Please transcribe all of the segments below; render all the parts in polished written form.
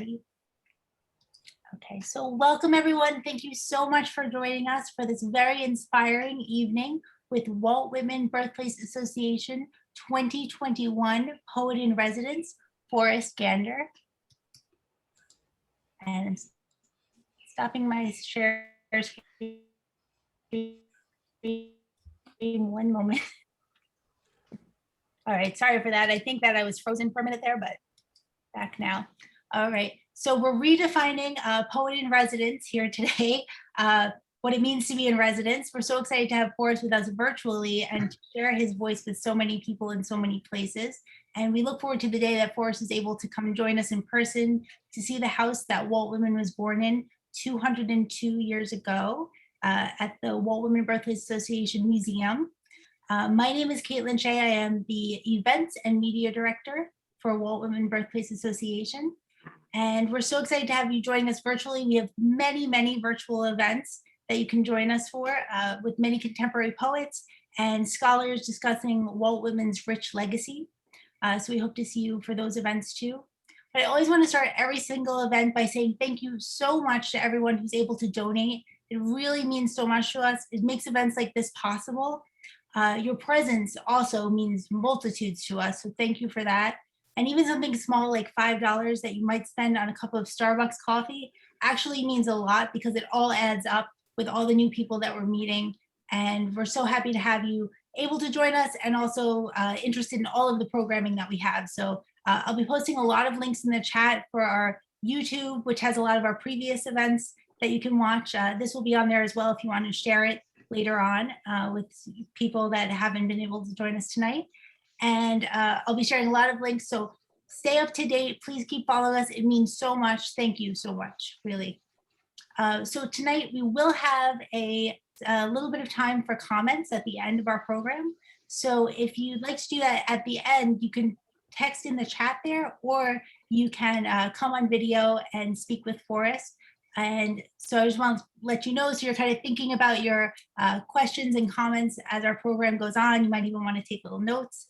already. Okay, so welcome everyone. Thank you so much for joining us for this very inspiring evening with Walt Whitman Birthplace Association 2021 Poet in Residence, Forrest Gander. And stopping my share screen, one moment. All right, sorry for that. I think that I was frozen for a minute there, but back now. All right, so we're redefining Poet in Residence here today, what it means to be in residence. We're so excited to have Forrest with us virtually and to share his voice with so many people in so many places. And we look forward to the day that Forrest is able to come join us in person to see the house that Walt Whitman was born in 202 years ago at the Walt Whitman Birthplace Association Museum. My name is Caitlin Shea. I am the Events and Media Director for Walt Whitman Birthplace Association. And we're so excited to have you join us virtually. We have many, many virtual events that you can join us for with many contemporary poets and scholars discussing Walt Whitman's rich legacy. So we hope to see you for those events too. But I always want to start every single event by saying thank you so much to everyone who's able to donate. It really means so much to us. It makes events like this possible. Your presence also means multitudes to us, so thank you for that. And even something small like $5 that you might spend on a cup of Starbucks coffee actually means a lot because it all adds up with all the new people that we're meeting. And we're so happy to have you able to join us and also interested in all of the programming that we have. So I'll be posting a lot of links in the chat for our YouTube, which has a lot of our previous events that you can watch. This will be on there as well if you want to share it later on with people that haven't been able to join us tonight. And I'll be sharing a lot of links, so stay up to date. Please keep following us. It means so much. Thank you so much, really. So tonight we will have a little bit of time for comments at the end of our program. So if you'd like to do that at the end, you can text in the chat there, or you can come on video and speak with Forrest. And so I just want to let you know, so you're kind of thinking about your questions and comments as our program goes on. You might even want to take little notes.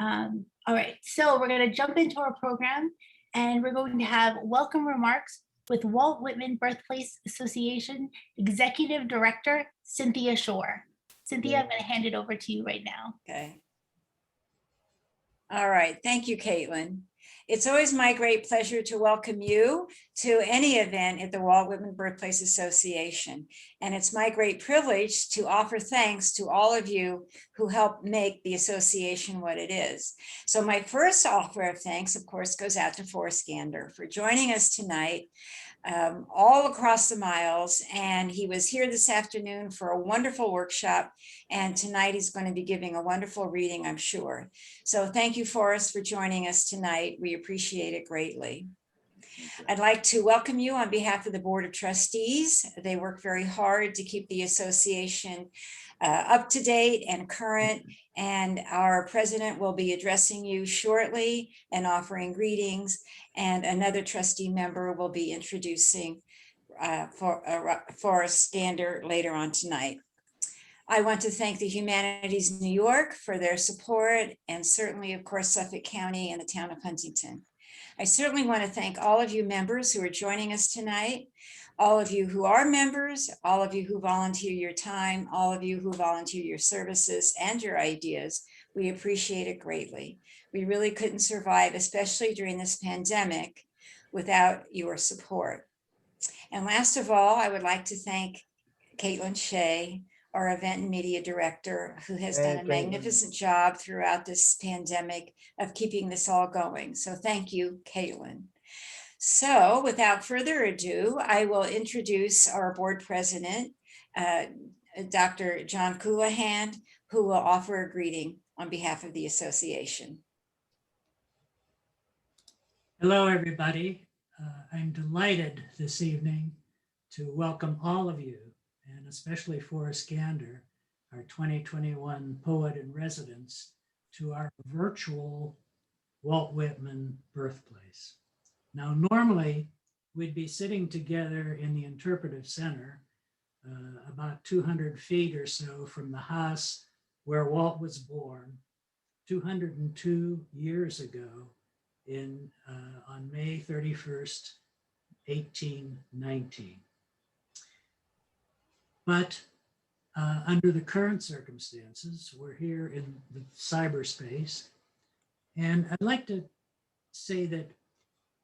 All right, so we're going to jump into our program, and we're going to have welcome remarks with Walt Whitman Birthplace Association Executive Director, Cynthia Shore. Cynthia, I'm going to hand it over to you right now. Okay. All right, thank you, Caitlin. It's always my great pleasure to welcome you to any event at the Walt Whitman Birthplace Association. And it's my great privilege to offer thanks to all of you who helped make the association what it is. So my first offer of thanks, of course, goes out to Forrest Gander for joining us tonight all across the miles. And he was here this afternoon for a wonderful workshop. And tonight he's going to be giving a wonderful reading, I'm sure. So thank you, Forrest, for joining us tonight. We appreciate it greatly. I'd like to welcome you on behalf of the Board of Trustees. They work very hard to keep the association up to date and current, and our president will be addressing you shortly and offering greetings, and another trustee member will be introducing Forrest Gander later on tonight. I want to thank the Humanities New York for their support, and certainly, of course, Suffolk County and the town of Huntington. I certainly want to thank all of you members who are joining us tonight, all of you who are members, all of you who volunteer your time, all of you who volunteer your services and your ideas. We appreciate it greatly. We really couldn't survive, especially during this pandemic, without your support. And last of all, I would like to thank Caitlin Shea, our event and media director, who has done a magnificent job throughout this pandemic of keeping this all going. So thank you, Caitlin. So without further ado, I will introduce our board president, Dr. John Coulihan, who will offer a greeting on behalf of the association. Hello, everybody. I'm delighted this evening to welcome all of you, and especially Forrest Gander, our 2021 Poet in Residence, to our virtual Walt Whitman birthplace. Now, normally we'd be sitting together in the interpretive center, about 200 feet or so from the house where Walt was born 202 years ago on May 31st, 1819. But under the current circumstances, we're here in the cyberspace. And I'd like to say that,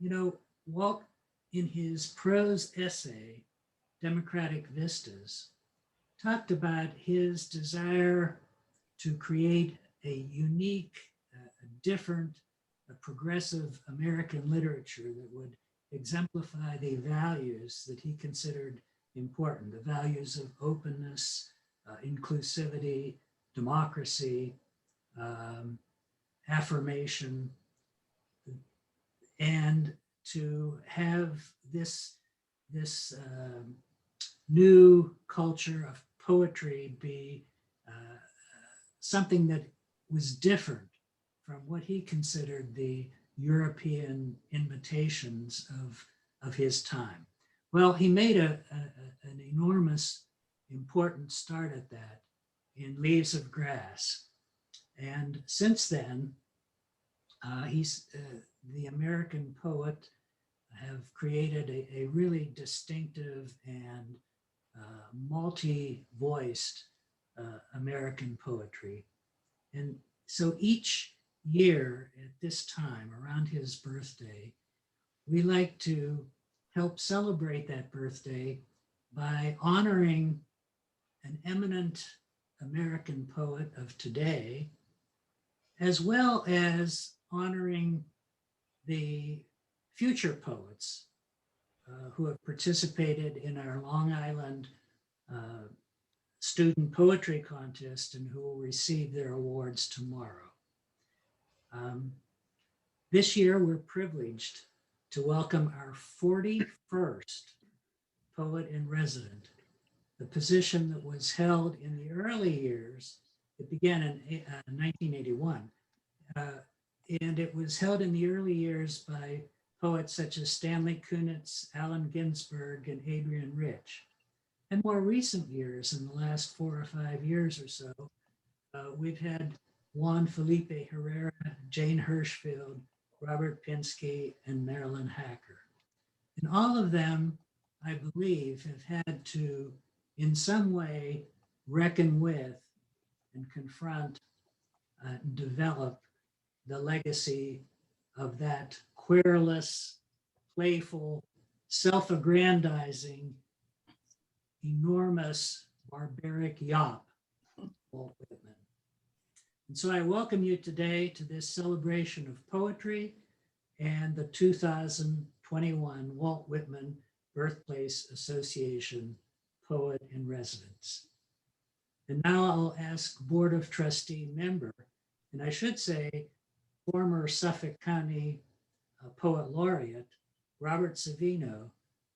you know, Walt, in his prose essay, Democratic Vistas, talked about his desire to create a unique, different, progressive American literature that would exemplify the values that he considered important, the values of openness, inclusivity, democracy, affirmation, and to have this new culture of poetry be something that was different from what he considered the European invitations of his time. Well, he made an enormous, important start at that in Leaves of Grass. And since then, the American poet have created a really distinctive and multi-voiced American poetry. And so each year at this time, around his birthday, we like to help celebrate that birthday by honoring an eminent American poet of today, as well as honoring the future poets who have participated in our Long Island student poetry contest and who will receive their awards tomorrow. This year, we're privileged to welcome our 41st poet in resident, the position that was held in the early years. It began in 1981, and it was held in the early years by poets such as Stanley Kunitz, Allen Ginsberg, and Adrienne Rich. And more recent years, in the last 4 or 5 years or so, we've had Juan Felipe Herrera, Jane Hirschfield, Robert Pinsky, and Marilyn Hacker. And all of them, I believe, have had to, in some way, reckon with and confront and develop the legacy of that querulous, playful, self-aggrandizing, enormous, barbaric yop, Walt Whitman. And so I welcome you today to this celebration of poetry and the 2021 Walt Whitman Birthplace Association Poet in Residence. And now I'll ask Board of Trustee member, and I should say former Suffolk County Poet Laureate, Robert Savino,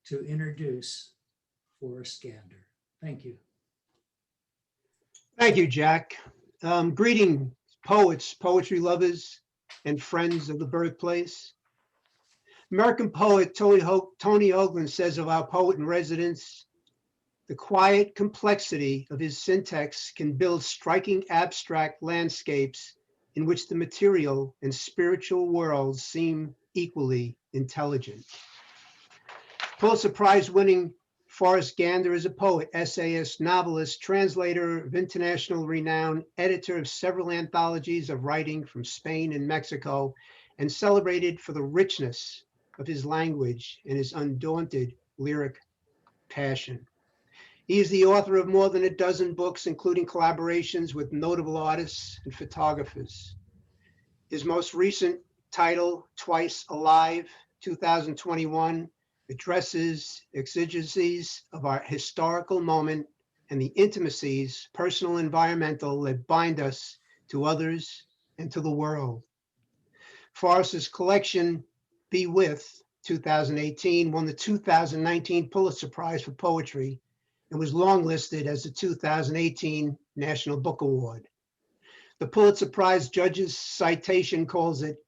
to introduce Forrest Gander. Thank you. Thank you, Jack. Greeting poets, poetry lovers, and friends of the birthplace. American poet Tony Hoagland says of our poet in residence, the quiet complexity of his syntax can build striking abstract landscapes in which the material and spiritual worlds seem equally intelligent. Pulitzer Prize winning Forrest Gander is a poet, essayist, novelist, translator of international renown, editor of several anthologies of writing from Spain and Mexico, and celebrated for the richness of his language and his undaunted lyric passion. He is the author of more than a dozen books, including collaborations with notable artists and photographers. His most recent title, Twice Alive, 2021, addresses exigencies of our historical moment and the intimacies, personal and environmental, that bind us to others and to the world. Forrest's collection, Be With, 2018, won the 2019 Pulitzer Prize for Poetry and was longlisted as the 2018 National Book Award. The Pulitzer Prize judges' citation calls it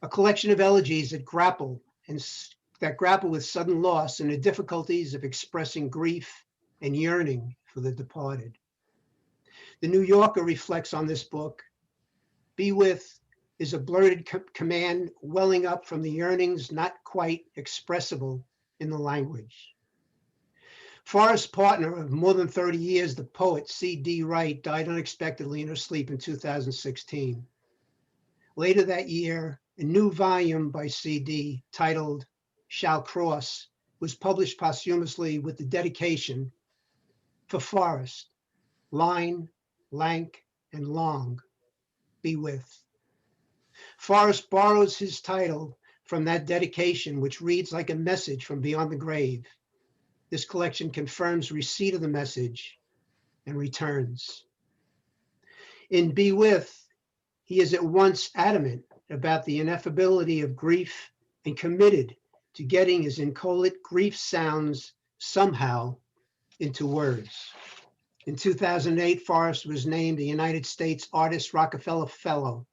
a collection of elegies that grapple with sudden loss and the difficulties of expressing grief and yearning for the departed. The New Yorker reflects on this book. Be With is a blurted command welling up from the yearnings not quite expressible in the language. Forrest's partner of more than 30 years, the poet C.D. Wright, died unexpectedly in her sleep in 2016. Later that year, a new volume by C.D. titled Shall Cross was published posthumously with the dedication for Forrest, line, lank, and long, be with. Forrest borrows his title from that dedication, which reads like a message from beyond the grave. This collection confirms receipt of the message and returns. In Be With, he is at once adamant about the ineffability of grief and committed to getting his inchoate grief sounds somehow into words. In 2008, Forrest was named the United States Artist Rockefeller Fellow,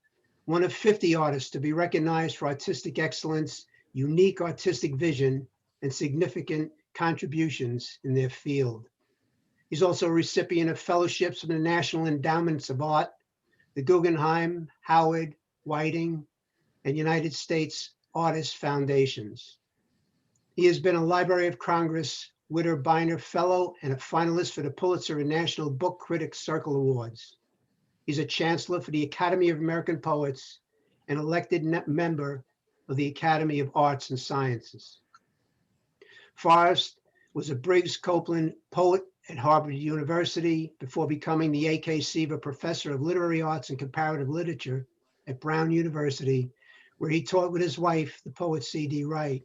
one of 50 artists to be recognized for artistic excellence, unique artistic vision, and significant contributions in their field. He's also a recipient of fellowships from the National Endowments of Art, the Guggenheim, Howard, Whiting, and United States Artists Foundations. He has been a Library of Congress Witter Bynner Fellow and a finalist for the Pulitzer and National Book Critics Circle Awards. He's a chancellor for the Academy of American Poets and elected member of the Academy of Arts and Sciences. Forrest was a Briggs Copeland poet at Harvard University before becoming the A.K. Seaver Professor of Literary Arts and Comparative Literature at Brown University, where he taught with his wife, the poet C.D. Wright,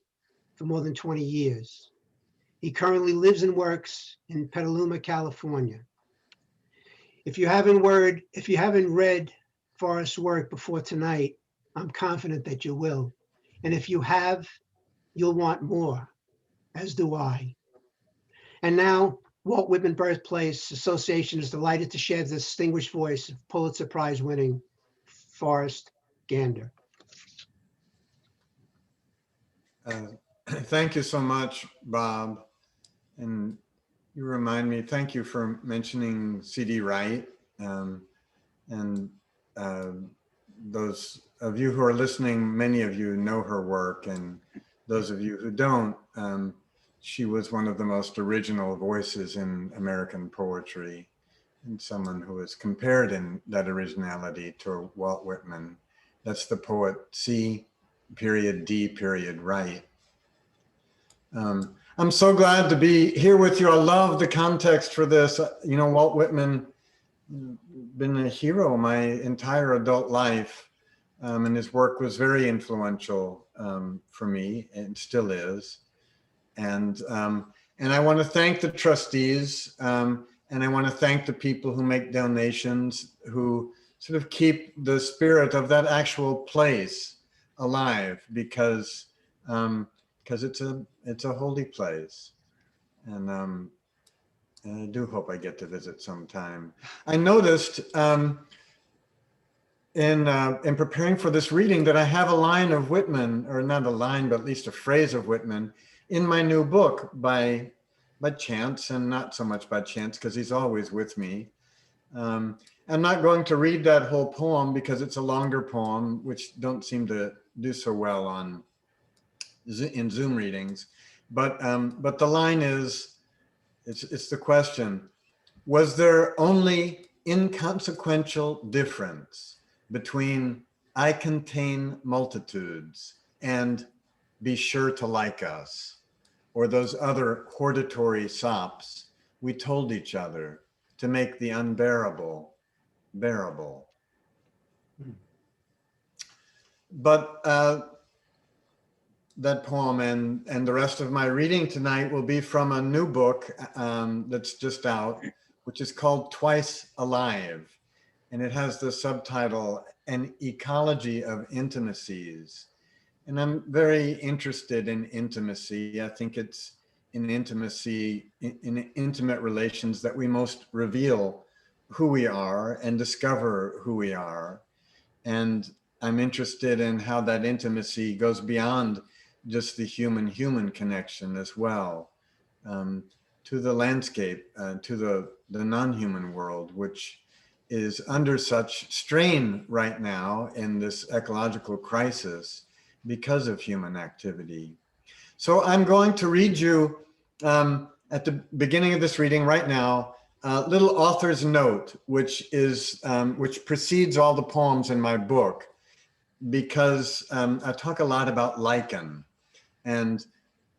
for more than 20 years. He currently lives and works in Petaluma, California. If you haven't read Forrest's work before tonight, I'm confident that you will. And if you have, you'll want more, as do I. And now, Walt Whitman Birthplace Association is delighted to share the distinguished voice of Pulitzer Prize winning Forrest Gander. Thank you so much, Bob. And you remind me, thank you for mentioning C.D. Wright. Those of you who are listening, many of you know her work, and those of you who don't, she was one of the most original voices in American poetry, and someone who is compared in that originality to Walt Whitman. That's the poet C.D. Wright. I'm so glad to be here with you. I love the context for this. You know, Walt Whitman, been a hero my entire adult life, and his work was very influential for me, and still is. And I want to thank the trustees, and I want to thank the people who make donations, who sort of keep the spirit of that actual place alive, because it's a holy place, and I do hope I get to visit sometime. I noticed in preparing for this reading that I have a line of Whitman, or not a line, but at least a phrase of Whitman in my new book by chance, and not so much by chance because he's always with me. I'm not going to read that whole poem because it's a longer poem, which don't seem to do so well in Zoom readings. But the line is, it's the question: was there only inconsequential difference between I contain multitudes and be sure to like us, or those other hortatory sops we told each other to make the unbearable bearable? But that poem and the rest of my reading tonight will be from a new book that's just out, which is called Twice Alive. And it has the subtitle, An Ecology of Intimacies. And I'm very interested in intimacy. I think it's in intimacy, in intimate relations, that we most reveal who we are and discover who we are. And I'm interested in how that intimacy goes beyond just the human-human connection as well, to the landscape, to the non-human world, which is under such strain right now in this ecological crisis because of human activity. So I'm going to read you at the beginning of this reading right now, a little author's note, which precedes all the poems in my book, because I talk a lot about lichen, and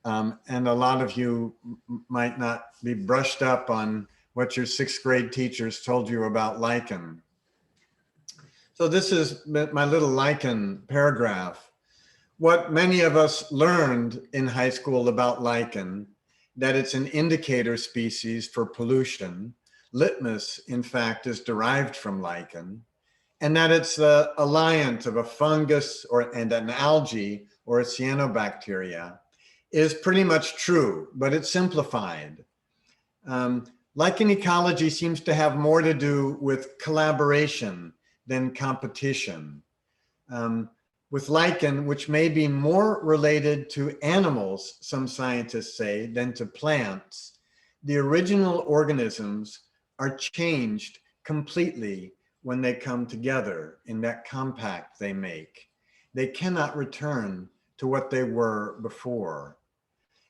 a lot of you might not be brushed up on what your 6th grade teachers told you about lichen. So this is my little lichen paragraph. What many of us learned in high school about lichen, that it's an indicator species for pollution. Litmus, in fact, is derived from lichen, and that it's the alliance of a fungus and an algae or a cyanobacteria is pretty much true, but it's simplified. Lichen ecology seems to have more to do with collaboration than competition. With lichen, which may be more related to animals, some scientists say, than to plants, the original organisms are changed completely when they come together in that compact they make. They cannot return to what they were before.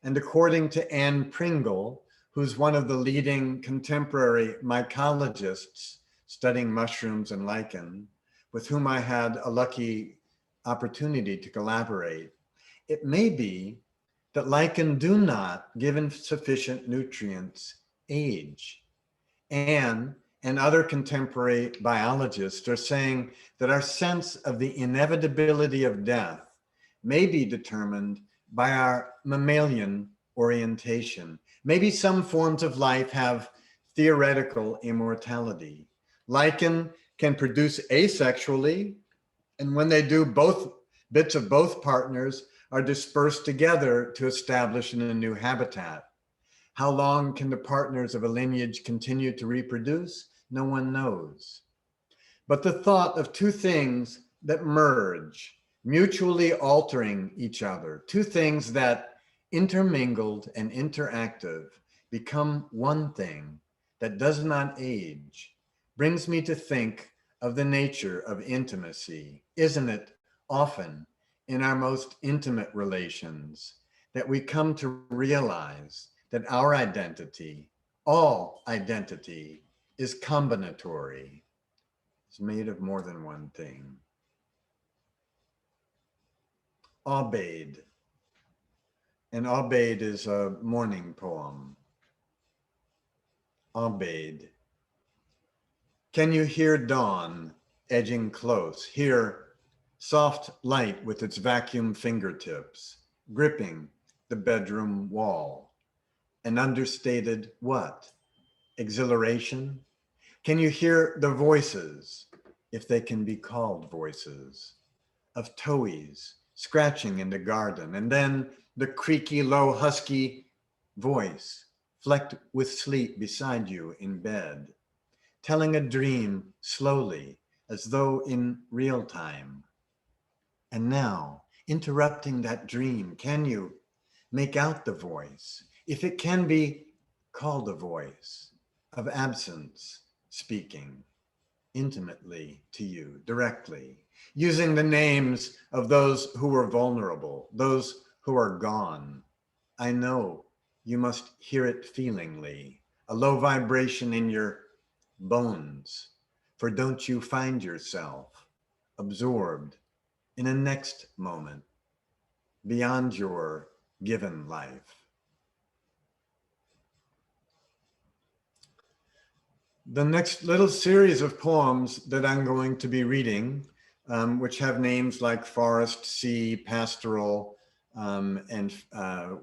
And according to Anne Pringle, who's one of the leading contemporary mycologists studying mushrooms and lichen, with whom I had a lucky opportunity to collaborate, it may be that lichen do not, given sufficient nutrients, age. Anne and other contemporary biologists are saying that our sense of the inevitability of death may be determined by our mammalian orientation. Maybe some forms of life have theoretical immortality. Lichen can produce asexually, and when they do, both bits of both partners are dispersed together to establish in a new habitat. How long can the partners of a lineage continue to reproduce? No one knows. But the thought of two things that merge, mutually altering each other, two things that intermingled and interactive become one thing that does not age, brings me to think of the nature of intimacy. Isn't it often in our most intimate relations that we come to realize that our identity, all identity, is combinatory? It's made of more than one thing. Aubade. And Aubade is a morning poem. Aubade. Can you hear dawn edging close? Hear soft light with its vacuum fingertips, gripping the bedroom wall. An understated what? Exhilaration? Can you hear the voices, if they can be called voices, of towies scratching in the garden, and then the creaky, low, husky voice flecked with sleep beside you in bed, telling a dream slowly, as though in real time. And now, interrupting that dream, can you make out the voice, if it can be called a voice, of absence speaking intimately to you, directly, using the names of those who were vulnerable, those who are gone? I know you must hear it feelingly, a low vibration in your bones, for don't you find yourself absorbed in a next moment beyond your given life? The next little series of poems that I'm going to be reading, which have names like Forrest, Sea, Pastoral, and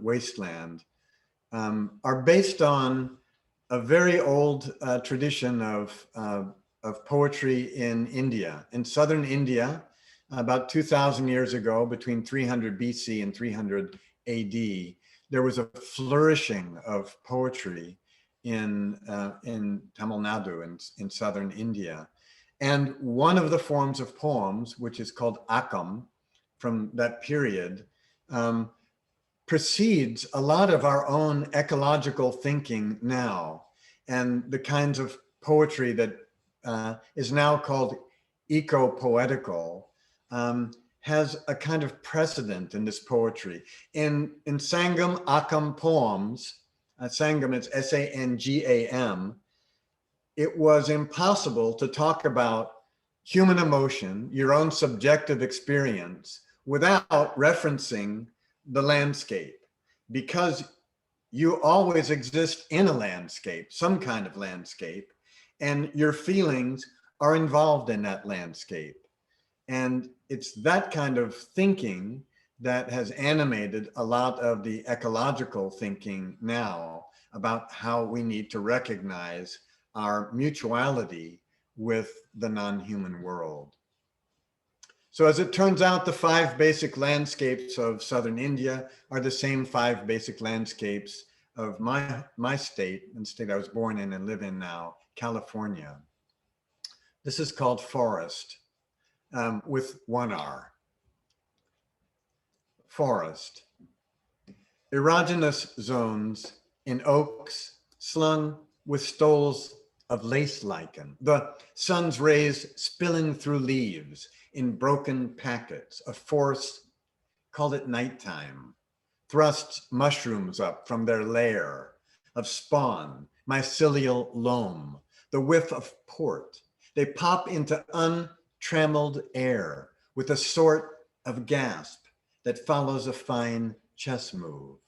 Wasteland, are based on a very old tradition of poetry in India. In southern India, about 2,000 years ago, between 300 BC and 300 AD, there was a flourishing of poetry in Tamil Nadu in southern India. And one of the forms of poems, which is called Akam, from that period, precedes a lot of our own ecological thinking now, and the kinds of poetry that is now called eco-poetical, has a kind of precedent in this poetry. In Sangam Akam poems, Sangam is Sangam, it was impossible to talk about human emotion, your own subjective experience, without referencing the landscape, because you always exist in a landscape, some kind of landscape, and your feelings are involved in that landscape. And it's that kind of thinking that has animated a lot of the ecological thinking now about how we need to recognize our mutuality with the non-human world. So as it turns out, the 5 basic landscapes of Southern India are the same 5 basic landscapes of my state, and state I was born in and live in now, California. This is called Forrest, with 1 R. Forest. Erogenous zones in oaks slung with stoles of lace lichen, the sun's rays spilling through leaves in broken packets. A force, called it nighttime, thrusts mushrooms up from their lair of spawn, mycelial loam, the whiff of port. They pop into untrammeled air with a sort of gasp that follows a fine chess move.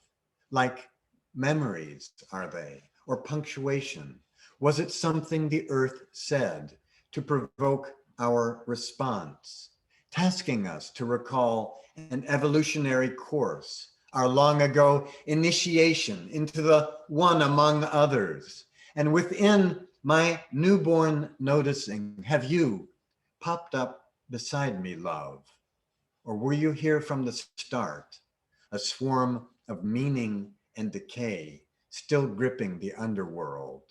Like memories, are they? Or punctuation? Was it something the earth said to provoke our response, tasking us to recall an evolutionary course, our long ago initiation into the one among others? And within my newborn noticing, have you popped up beside me, love? Or were you here from the start, a swarm of meaning and decay, still gripping the underworld?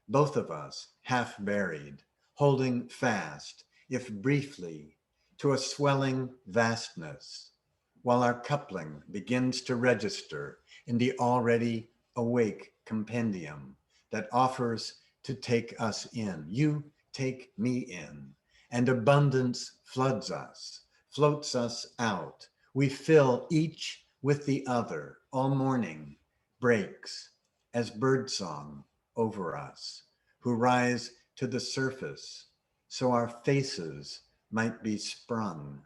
Both of us half buried, holding fast, if briefly, to a swelling vastness, while our coupling begins to register in the already awake compendium that offers to take us in. You take me in, and abundance floods us, floats us out. We fill each with the other. All morning breaks as birdsong over us, who rise to the surface so our faces might be sprung.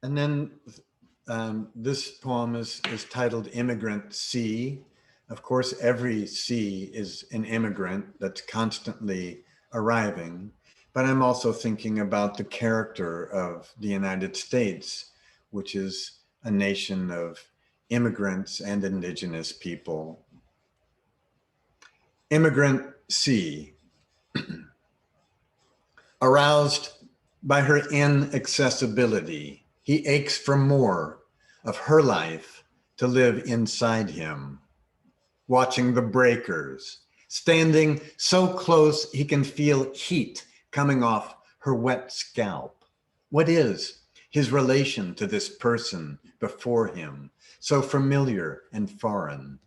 And then this poem is titled Immigrant Sea. Of course, every sea is an immigrant that's constantly arriving, but I'm also thinking about the character of the United States, which is a nation of immigrants and indigenous people. Immigrant Sea. Aroused by her inaccessibility, he aches for more of her life to live inside him. Watching the breakers, standing so close he can feel heat coming off her wet scalp. What is his relation to this person before him, so familiar and foreign?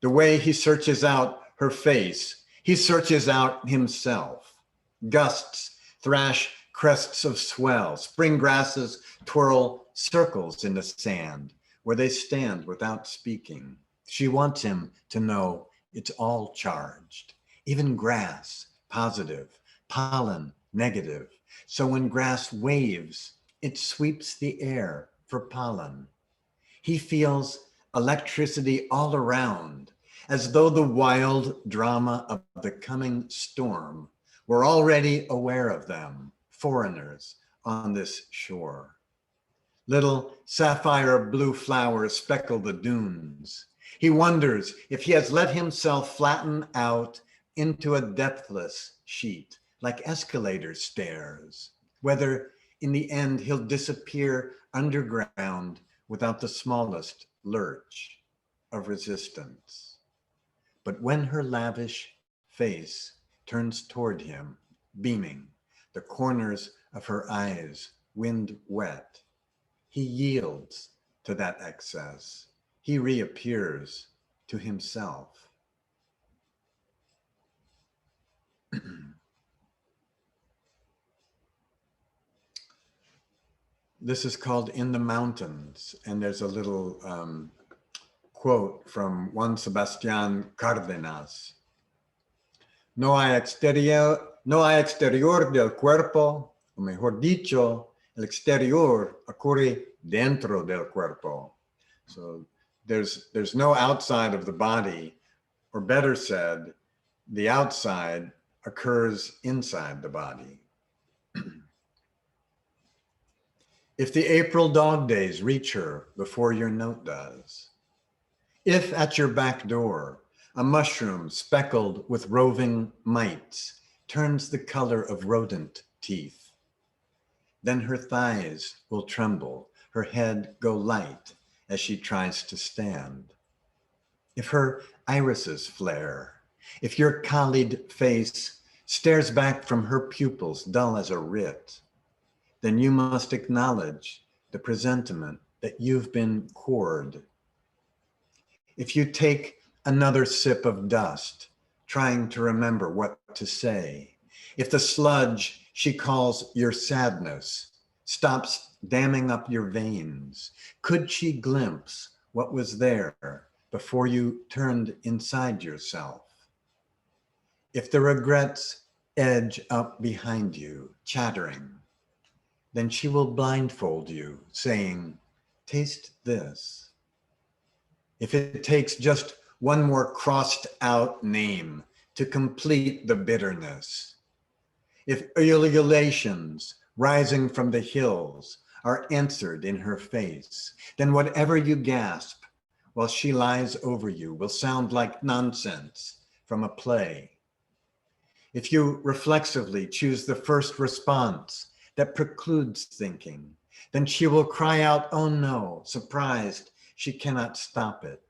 The way he searches out her face, he searches out himself. Gusts thrash crests of swell, spring grasses twirl circles in the sand where they stand without speaking. She wants him to know it's all charged, even grass, positive, pollen, negative. So when grass waves, it sweeps the air for pollen. He feels electricity all around, as though the wild drama of the coming storm were already aware of them, foreigners on this shore. Little sapphire blue flowers speckle the dunes. He wonders if he has let himself flatten out into a depthless sheet, like escalator stairs, whether in the end he'll disappear underground without the smallest lurch of resistance. But when her lavish face turns toward him, beaming, the corners of her eyes wind wet, he yields to that excess. He reappears to himself. This is called In the Mountains, and there's a little quote from Juan Sebastián Cárdenas. No hay exterior del cuerpo, o mejor dicho, el exterior ocurre dentro del cuerpo. So there's no outside of the body, or better said, the outside occurs inside the body. If the April dog days reach her before your note does, if at your back door a mushroom speckled with roving mites turns the color of rodent teeth, then her thighs will tremble, her head go light as she tries to stand. If her irises flare, if your collied face stares back from her pupils dull as a writ, then you must acknowledge the presentiment that you've been cored. If you take another sip of dust, trying to remember what to say, if the sludge she calls your sadness stops damming up your veins, could she glimpse what was there before you turned inside yourself? If the regrets edge up behind you, chattering, then she will blindfold you, saying, taste this. If it takes just one more crossed out name to complete the bitterness, if ululations rising from the hills are answered in her face, then whatever you gasp while she lies over you will sound like nonsense from a play. If you reflexively choose the first response that precludes thinking, then she will cry out, oh no, surprised she cannot stop it.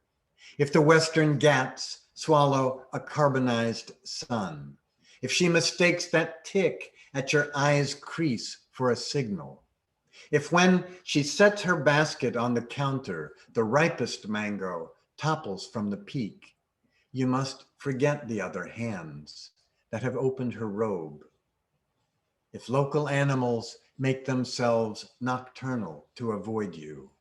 If the Western Ghats swallow a carbonized sun, if she mistakes that tick at your eye's crease for a signal, if when she sets her basket on the counter, the ripest mango topples from the peak, you must forget the other hands that have opened her robe. If local animals make themselves nocturnal to avoid you,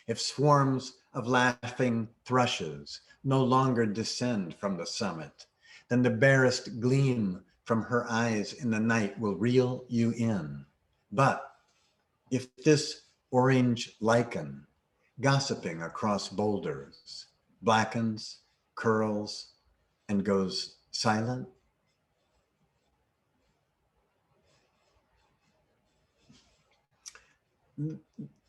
if swarms of laughing thrushes no longer descend from the summit, then the barest gleam from her eyes in the night will reel you in. But if this orange lichen, gossiping across boulders, blackens, curls, and goes silent,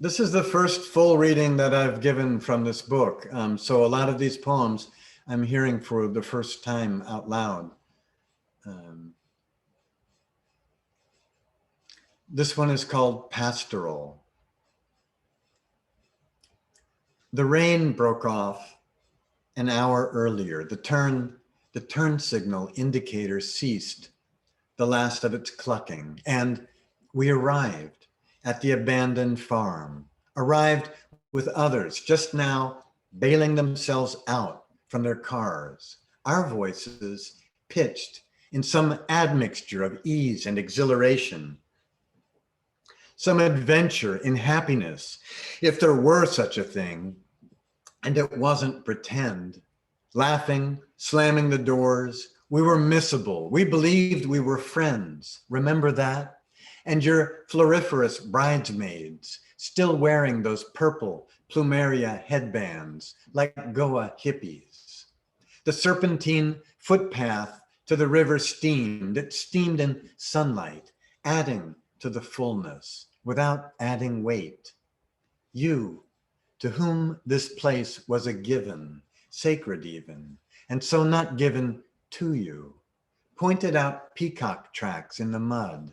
this is the first full reading that I've given from this book. So a lot of these poems I'm hearing for the first time out loud. This one is called Pastoral. The rain broke off an hour earlier. The turn signal indicator ceased, the last of its clucking, and we arrived at the abandoned farm, arrived with others just now bailing themselves out from their cars, our voices pitched in some admixture of ease and exhilaration, some adventure in happiness, if there were such a thing, and it wasn't pretend. Laughing, slamming the doors, we were missable. We believed we were friends. Remember that? And your floriferous bridesmaids, still wearing those purple plumeria headbands like Goa hippies. The serpentine footpath to the river steamed. It steamed in sunlight, adding to the fullness without adding weight. You, to whom this place was a given, sacred even, and so not given to you, pointed out peacock tracks in the mud.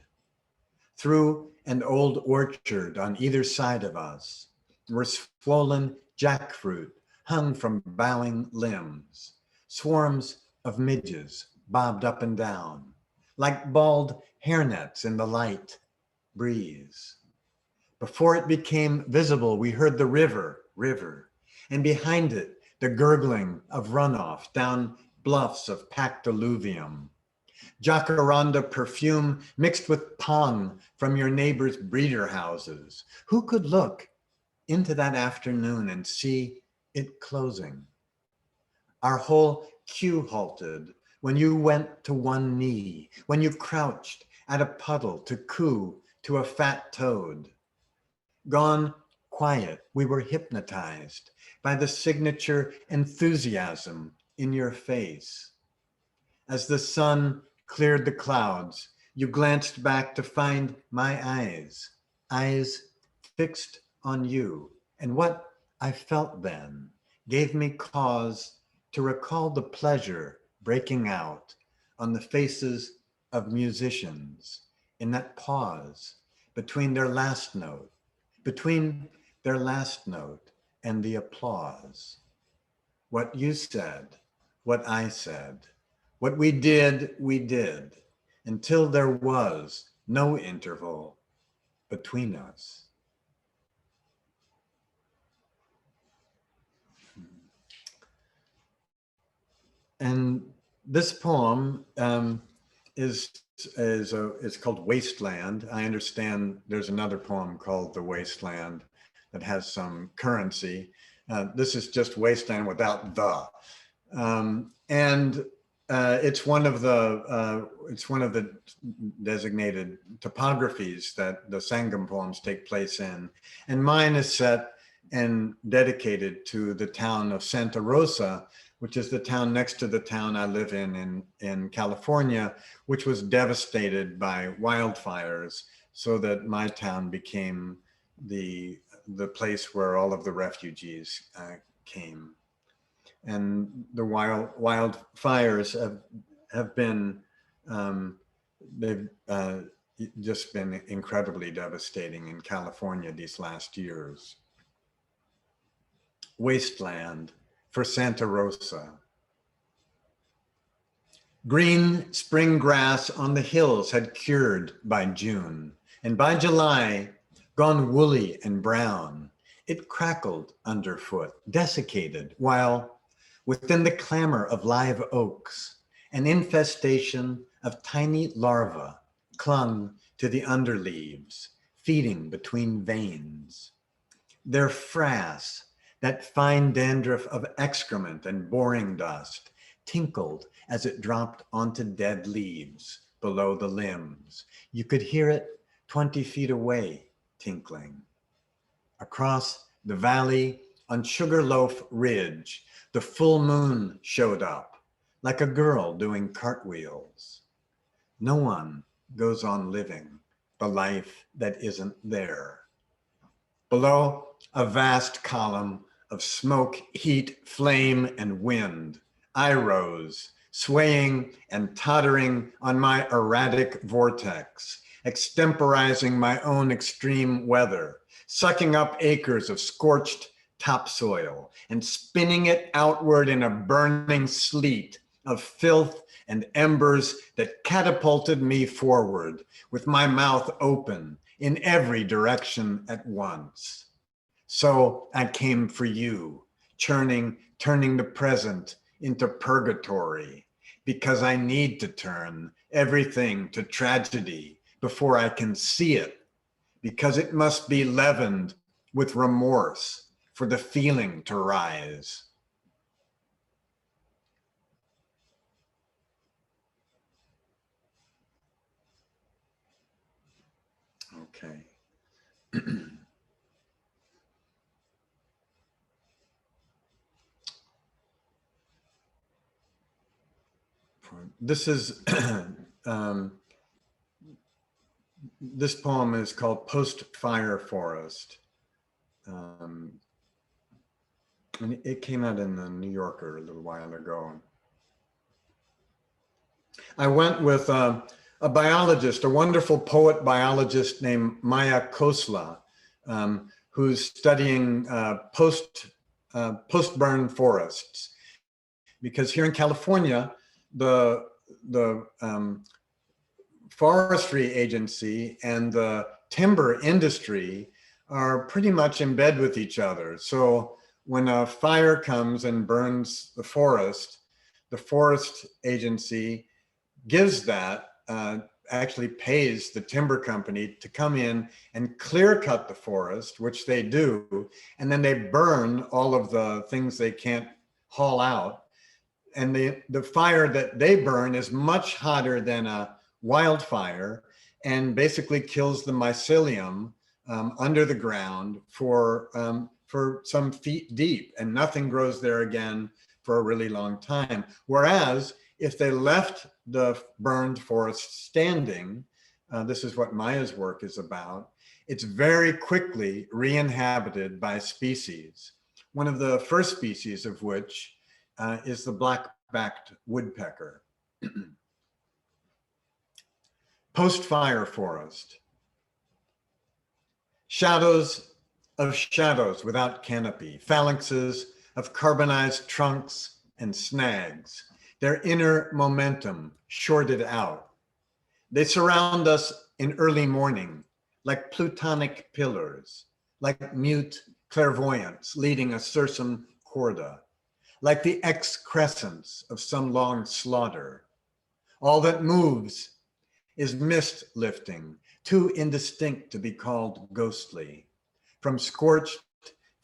Through an old orchard on either side of us were swollen jackfruit hung from bowing limbs. Swarms of midges bobbed up and down, like bald hairnets in the light breeze. Before it became visible, we heard the river, and behind it, the gurgling of runoff down bluffs of packed alluvium. Jacaranda perfume mixed with pong from your neighbor's breeder houses. Who could look into that afternoon and see it closing? Our whole queue halted when you went to one knee, when you crouched at a puddle to coo to a fat toad. Gone quiet, we were hypnotized by the signature enthusiasm in your face. As the sun cleared the clouds, you glanced back to find my eyes, eyes fixed on you. And what I felt then gave me cause to recall the pleasure breaking out on the faces of musicians in that pause between their last note and the applause. What you said, what I said, what we did, until there was no interval between us. And this poem is called Wasteland. I understand there's another poem called The Wasteland that has some currency. This is just Wasteland without the. It's one of the designated topographies that the Sangam poems take place in. And mine is set and dedicated to the town of Santa Rosa, which is the town next to the town I live in California, which was devastated by wildfires, so that my town became the place where all of the refugees came. And the wildfires have been, they've just been incredibly devastating in California these last years. Wasteland for Santa Rosa. Green spring grass on the hills had cured by June, and by July, gone woolly and brown. It crackled underfoot, desiccated, while within the clamor of live oaks, an infestation of tiny larvae clung to the underleaves, feeding between veins. Their frass, that fine dandruff of excrement and boring dust, tinkled as it dropped onto dead leaves below the limbs. You could hear it 20 feet away, tinkling. Across the valley on Sugarloaf Ridge, the full moon showed up like a girl doing cartwheels. No one goes on living the life that isn't there. Below, a vast column of smoke, heat, flame, and wind, I rose, swaying and tottering on my erratic vortex, extemporizing my own extreme weather, sucking up acres of scorched topsoil and spinning it outward in a burning sleet of filth and embers that catapulted me forward with my mouth open in every direction at once. So I came for you, turning the present into purgatory, because I need to turn everything to tragedy before I can see it, because it must be leavened with remorse for the feeling to rise. Okay. This is, this poem is called Post-Fire Forest. And it came out in the New Yorker a little while ago. I went with a biologist, a wonderful poet biologist named Maya Khosla, who's studying post-burn forests. Because here in California, the forestry agency and the timber industry are pretty much in bed with each other. So when a fire comes and burns the forest agency gives that, actually pays the timber company to come in and clear cut the forest, which they do, and then they burn all of the things they can't haul out. And the fire that they burn is much hotter than a wildfire and basically kills the mycelium under the ground for some feet deep, and nothing grows there again for a really long time. Whereas if they left the burned forest standing, this is what Maya's work is about, it's very quickly re-inhabited by species. One of the first species of which is the black-backed woodpecker. Post-fire forest. Shadows of shadows without canopy, phalanxes of carbonized trunks and snags, their inner momentum shorted out. They surround us in early morning like plutonic pillars, like mute clairvoyants leading a sursum corda, like the excrescence of some long slaughter. All that moves is mist lifting, too indistinct to be called ghostly, from scorched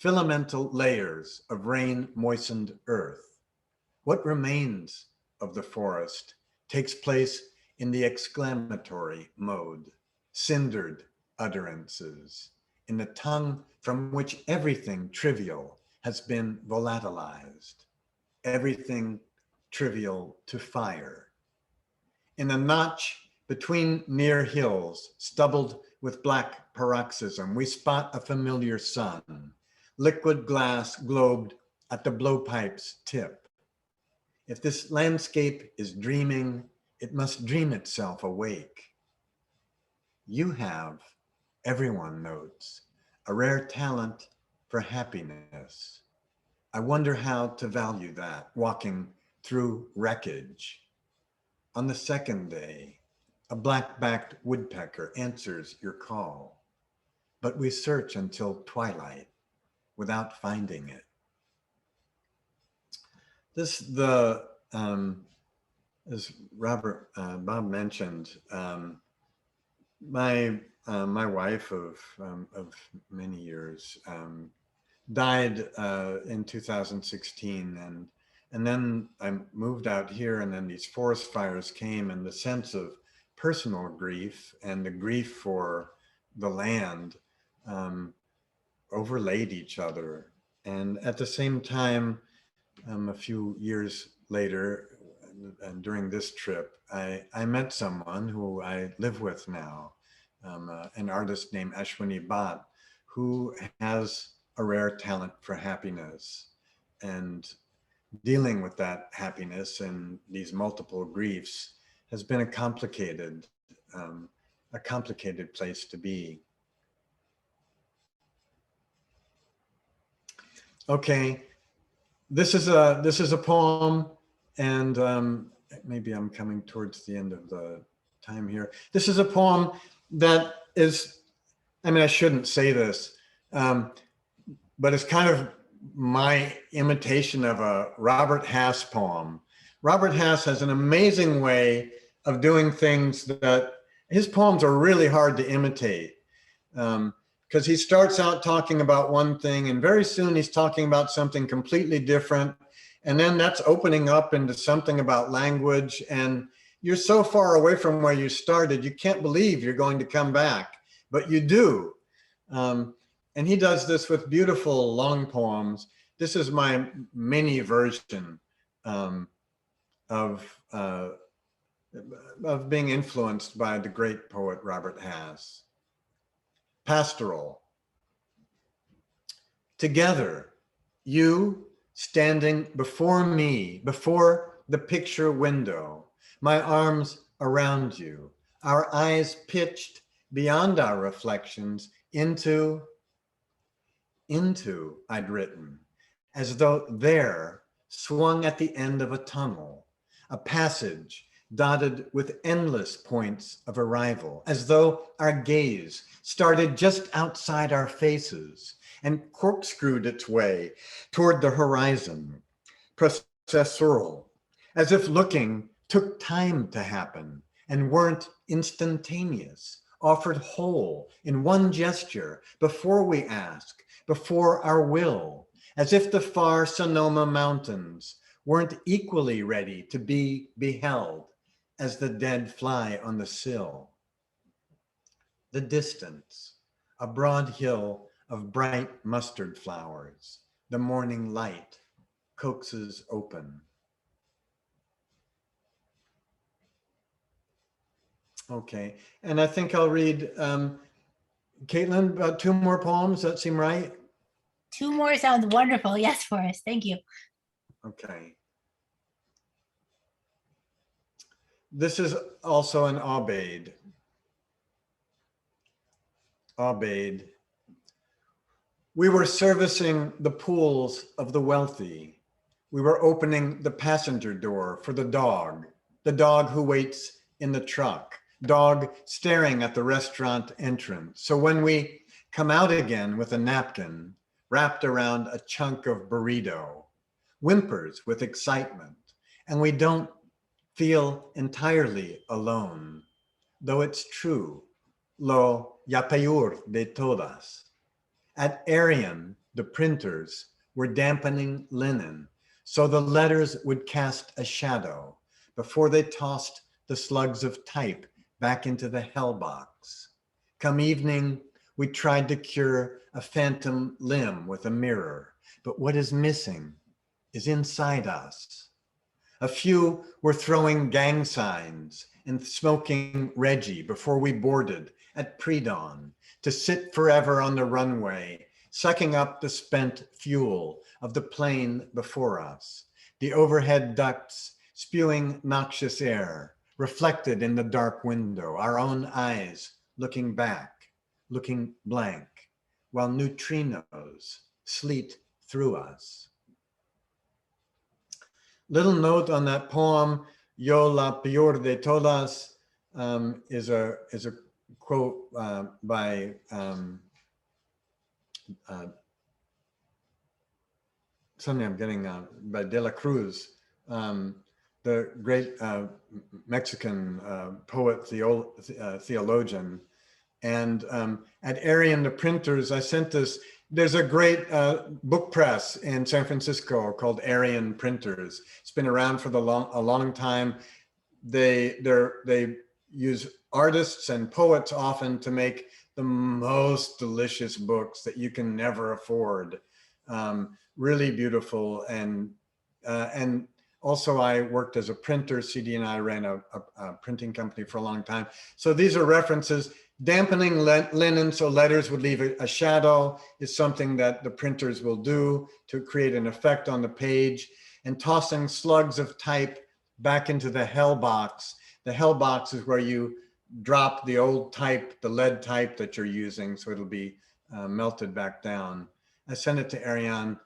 filamental layers of rain moistened earth. What remains of the forest takes place in the exclamatory mode, cindered utterances, in the tongue from which everything trivial has been volatilized, everything trivial to fire. In a notch between near hills, stubbled with black paroxysm, we spot a familiar sun, liquid glass globed at the blowpipe's tip. If this landscape is dreaming, it must dream itself awake. You have, everyone notes, a rare talent for happiness. I wonder how to value that, walking through wreckage. On the second day, a black-backed woodpecker answers your call, but we search until twilight without finding it. This, as Bob mentioned, my wife of many years died in 2016, and then I moved out here, and then these forest fires came, and the sense of personal grief and the grief for the land overlaid each other. And at the same time, a few years later, and during this trip, I met someone who I live with now, an artist named Ashwini Bhatt, who has a rare talent for happiness, and dealing with that happiness and these multiple griefs has been a complicated place to be. Okay, this is a poem, and maybe I'm coming towards the end of the time here. This is a poem that is, I mean, I shouldn't say this, but it's kind of my imitation of a Robert Hass poem. Robert Hass has an amazing way of doing things that his poems are really hard to imitate. Because he starts out talking about one thing, and very soon he's talking about something completely different. And then that's opening up into something about language. And you're so far away from where you started, you can't believe you're going to come back, but you do. And he does this with beautiful long poems. This is my mini version of being influenced by the great poet Robert Hass. Pastoral. Together, you standing before me, before the picture window, my arms around you, our eyes pitched beyond our reflections into, I'd written, as though there, swung at the end of a tunnel, a passage dotted with endless points of arrival, as though our gaze started just outside our faces and corkscrewed its way toward the horizon, processual, as if looking took time to happen and weren't instantaneous, offered whole in one gesture before we ask, before our will, as if the far Sonoma Mountains weren't equally ready to be beheld as the dead fly on the sill. The distance, a broad hill of bright mustard flowers, the morning light coaxes open. Okay, and I think I'll read, Caitlin, about 2 more poems. That seem right? 2 more sounds wonderful. Yes, Forrest. Thank you. Okay. This is also an aubade. Aubade. We were servicing the pools of the wealthy. We were opening the passenger door for the dog who waits in the truck, dog staring at the restaurant entrance. So when we come out again with a napkin wrapped around a chunk of burrito, whimpers with excitement, and we don't feel entirely alone, though it's true, lo peor de todas. At Arian, the printers were dampening linen, so the letters would cast a shadow before they tossed the slugs of type back into the hell box. Come evening, we tried to cure a phantom limb with a mirror, but what is missing is inside us. A few were throwing gang signs and smoking Reggie before we boarded at pre-dawn to sit forever on the runway, sucking up the spent fuel of the plane before us, the overhead ducts spewing noxious air, reflected in the dark window, our own eyes looking back, looking blank, while neutrinos sleet through us. Little note on that poem, Yo la peor de todas, is a quote by something I'm getting by De La Cruz, the great Mexican poet, theologian. And at Arian, the printers, I sent this. There's a great book press in San Francisco called Arian Printers. It's been around for a long time. They use artists and poets often to make the most delicious books that you can never afford. Really beautiful. And also I worked as a printer. CD and I ran a printing company for a long time. So these are references. Dampening linen so letters would leave a shadow is something that the printers will do to create an effect on the page, and tossing slugs of type back into the hell box. The hell box is where you drop the old type, the lead type that you're using, so it'll be melted back down. I sent it to Ariane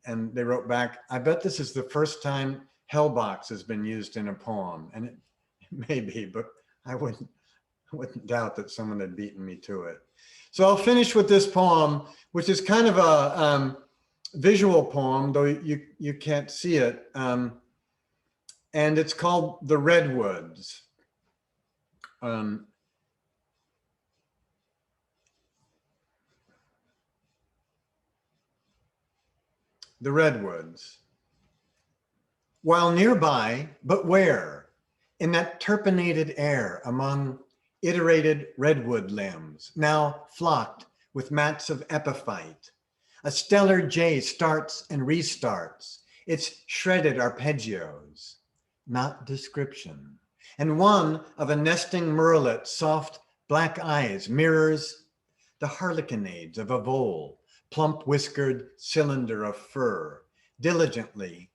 and they wrote back, I bet this is the first time hell box has been used in a poem. And it may be, but I wouldn't doubt that someone had beaten me to it. So I'll finish with this poem, which is kind of a visual poem, though you can't see it. And it's called The Redwoods. The Redwoods. While nearby, but where? In that turpinated air among iterated redwood limbs, now flocked with mats of epiphyte. A stellar jay starts and restarts its shredded arpeggios, not description. And one of a nesting murrelet's soft black eyes mirrors the harlequinades of a vole, plump whiskered cylinder of fur. Diligently,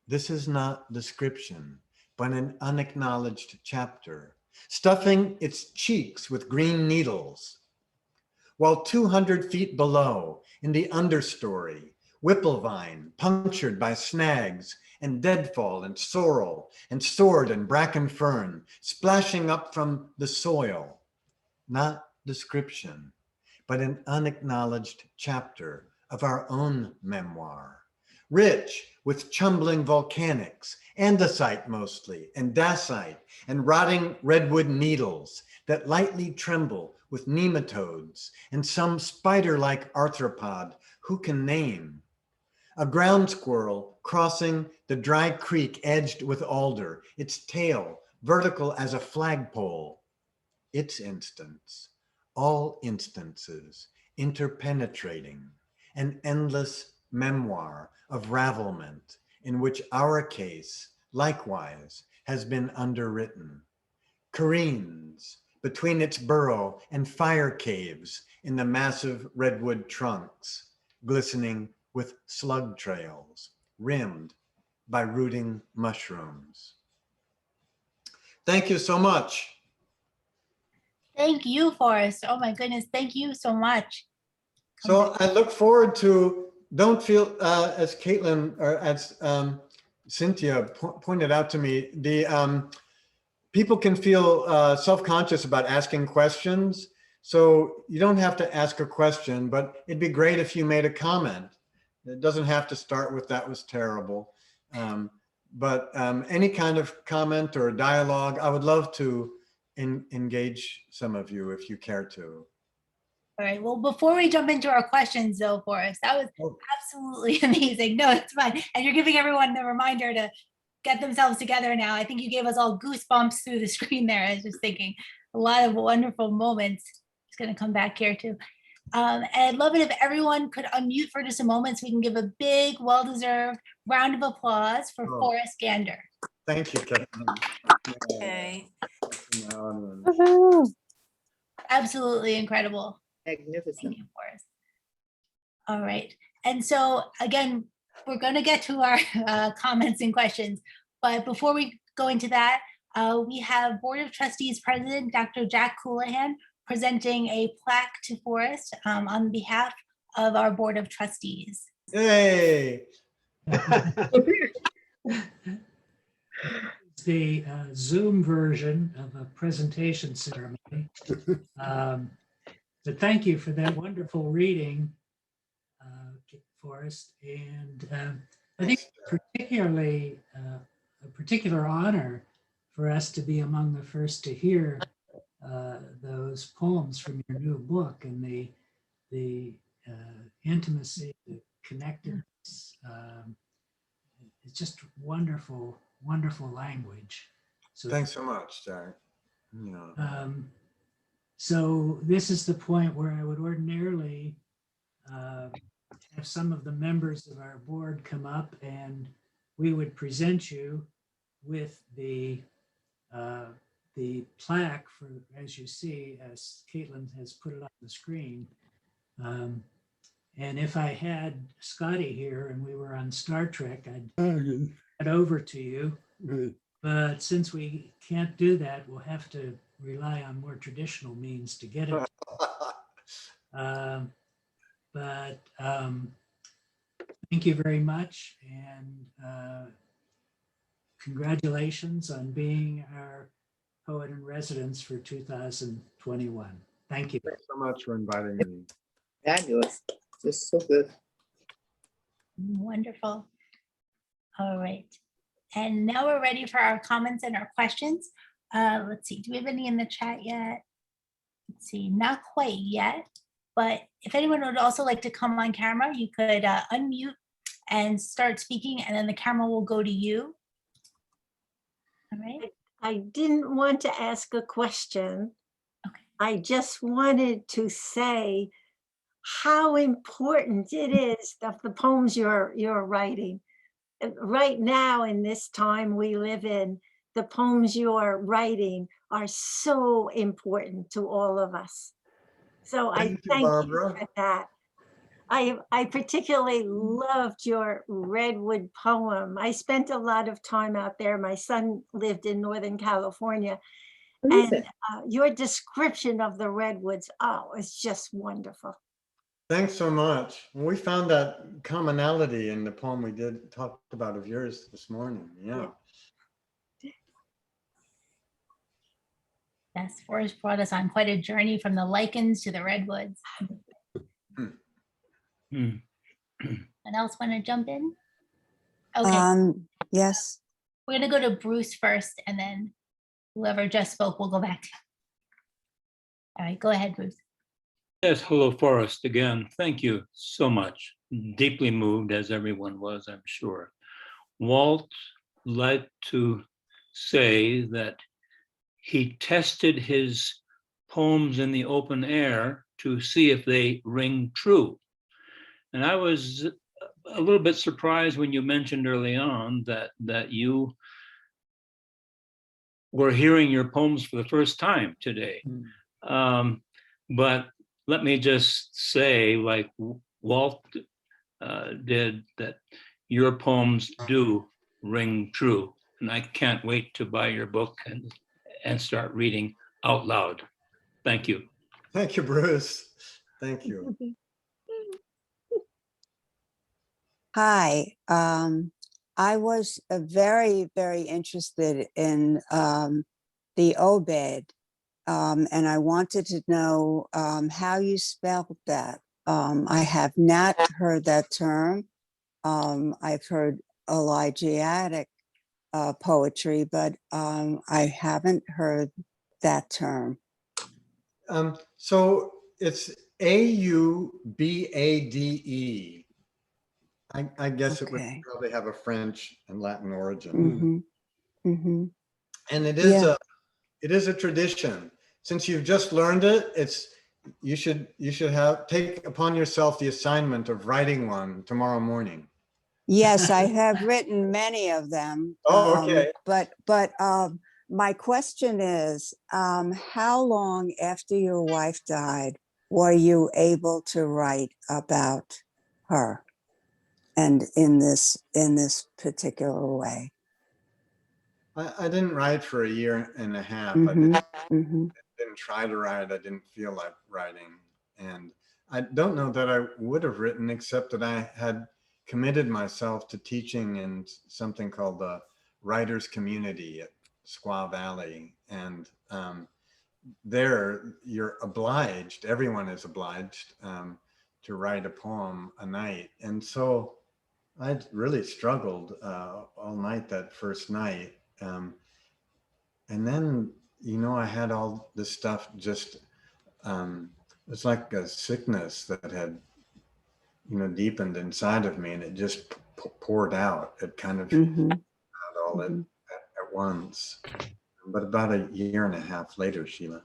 this is not description, but an unacknowledged chapter, stuffing its cheeks with green needles. While 200 feet below, in the understory, whipplevine punctured by snags and deadfall and sorrel and sword and bracken fern splashing up from the soil. Not description, but an unacknowledged chapter of our own memoir. rich with chumbling volcanics, andesite mostly, and dacite, and rotting redwood needles that lightly tremble with nematodes, and some spider-like arthropod who can name. A ground squirrel crossing the dry creek edged with alder, its tail vertical as a flagpole. Its instance, all instances, interpenetrating, an endless memoir of ravelment in which our case, likewise, has been underwritten. Careens between its burrow and fire caves in the massive redwood trunks, glistening with slug trails, rimmed by rooting mushrooms. Thank you so much. Thank you, Forrest. Oh my goodness, thank you so much. So I look forward to, don't feel, as Caitlin, or as Cynthia pointed out to me, the people can feel self-conscious about asking questions. So you don't have to ask a question, but it'd be great if you made a comment. It doesn't have to start with "that was terrible." But any kind of comment or dialogue, I would love to engage some of you if you care to. All right, well, before we jump into our questions though, Forrest, that was absolutely amazing. No, it's fine. And you're giving everyone the reminder to get themselves together now. I think you gave us all goosebumps through the screen there. I was just thinking a lot of wonderful moments. Just gonna come back here too. And I'd love it if everyone could unmute for just a moment so we can give a big, well-deserved round of applause for Oh. Forrest Gander. Thank you, Caitlin. Okay. Absolutely incredible. Magnificent. Thank you, Forrest. All right. And so again, we're going to get to our comments and questions. But before we go into that, we have Board of Trustees President Dr. Jack Houlihan presenting a plaque to Forrest on behalf of our Board of Trustees. Yay. It's the Zoom version of a presentation ceremony. But thank you for that wonderful reading, Forrest. And I think particularly a particular honor for us to be among the first to hear those poems from your new book, and the intimacy, the connectedness. It's just wonderful, wonderful language. So Thanks so much, Jack. Yeah. So this is the point where I would ordinarily have some of the members of our board come up and we would present you with the plaque for, as you see, as Caitlin has put it on the screen. And if I had Scotty here and we were on Star Trek, I'd hand it over to you. But since we can't do that, we'll have to rely on more traditional means to get it. But thank you very much, and congratulations on being our poet in residence for 2021. Thank you. Thanks so much for inviting me. Fabulous. Just so good. Wonderful. All right. And now we're ready for our comments and our questions. Let's see, do we have any in the chat yet? Let's see, not quite yet, but if anyone would also like to come on camera, you could unmute and start speaking, and then the camera will go to you. All right. I didn't want to ask a question. Okay. I just wanted to say how important it is of the poems you're writing. Right now, in this time we live in, the poems you're writing are so important to all of us. So I Thank you, thank you Barbara. for that. I particularly loved your Redwood poem. I spent a lot of time out there. My son lived in Northern California, and your description of the Redwoods, oh, it's just wonderful. Thanks so much. We found that commonality in the poem we did talk about of yours this morning. Yeah. Yes, Forrest brought us on quite a journey from the lichens to the redwoods. Anyone else want to jump in? Okay, Yes, we're gonna go to Bruce first and then whoever just spoke, we'll go back to. All right, go ahead, Bruce. Yes, hello, Forrest, again. Thank you so much. Deeply moved, as everyone was, I'm sure. Walt liked to say that he tested his poems in the open air to see if they ring true. And I was a little bit surprised when you mentioned early on that you were hearing your poems for the first time today. But let me just say, like Walt did, that your poems do ring true. And I can't wait to buy your book and start reading out loud. Thank you. Thank you, Bruce. Thank you. hi. I was very, very interested in the obed, and I wanted to know how you spelled that. I have not heard that term. I've heard elegiac poetry, but I haven't heard that term. So it's Aubade. I guess it would Okay. probably have a French and Latin origin. And it is a tradition. Since you've just learned it, you should take upon yourself the assignment of writing one tomorrow morning. Yes, I have written many of them. Oh, okay. But my question is, how long after your wife died were you able to write about her, and in this particular way? I didn't write for a year and a half. I didn't try to write. I didn't feel like writing. And I don't know that I would have written, except that I had committed myself to teaching in something called the Writers Community at Squaw Valley. And there you're obliged, everyone is obliged to write a poem a night. And so I really struggled all night that first night. And then, I had all this stuff just, it's like a sickness that had, deepened inside of me, and it just poured out. It kind of out all at once. But about a year and a half later, Sheila.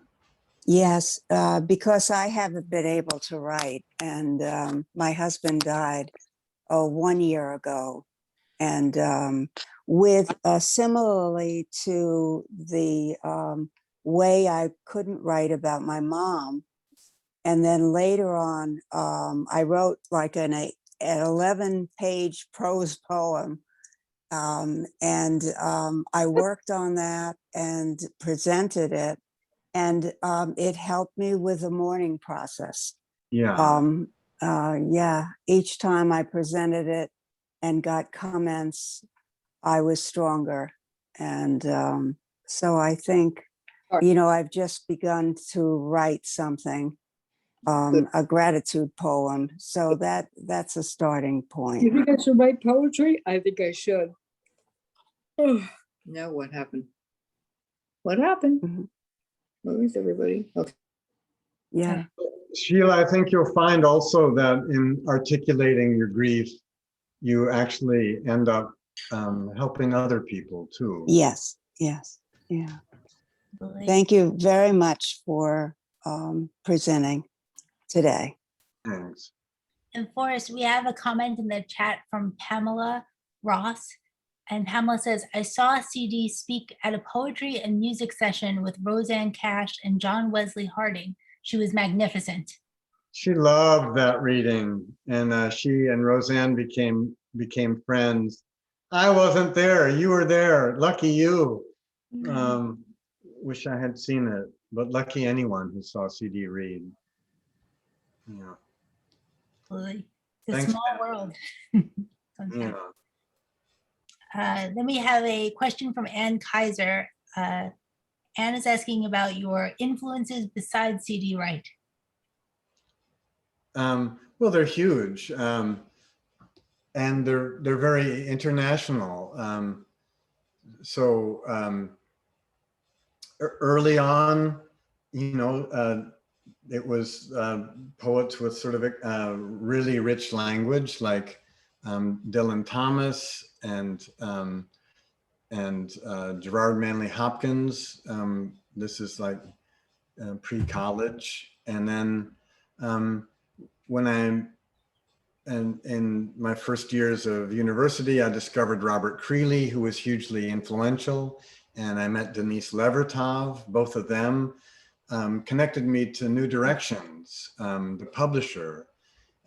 Yes, because I haven't been able to write, and my husband died 1 year ago. And with similarly to the way I couldn't write about my mom. And then later on, I wrote like an 11-page prose poem. And I worked on that and presented it. And it helped me with the mourning process. Yeah. Each time I presented it and got comments, I was stronger. And so I think, I've just begun to write something, a gratitude poem. So that's a starting point. You think I should write poetry? I think I should. Now what happened? What happened? Where is everybody? Okay. Yeah. Sheila, I think you'll find also that in articulating your grief, you actually end up helping other people too. Yes. Yeah. Thank you very much for presenting today. Thanks. And Forrest, we have a comment in the chat from Pamela Ross. And Pamela says, I saw CD speak at a poetry and music session with Roseanne Cash and John Wesley Harding. She was magnificent. She loved that reading, and she and Roseanne became friends. I wasn't there. You were there. Lucky you. Wish I had seen it, but lucky anyone who saw CD read. Yeah. It's a Thanks, small Pam. world. Yeah. Then we have a question from Ann Kaiser. Ann is asking about your influences besides CD Wright. Well, they're huge. and they're very international. Early on, it was poets with sort of a really rich language, like Dylan Thomas and Gerard Manley Hopkins. This is like pre-college. And then in my first years of university, I discovered Robert Creeley, who was hugely influential. And I met Denise Levertov. Both of them connected me to New Directions, the publisher.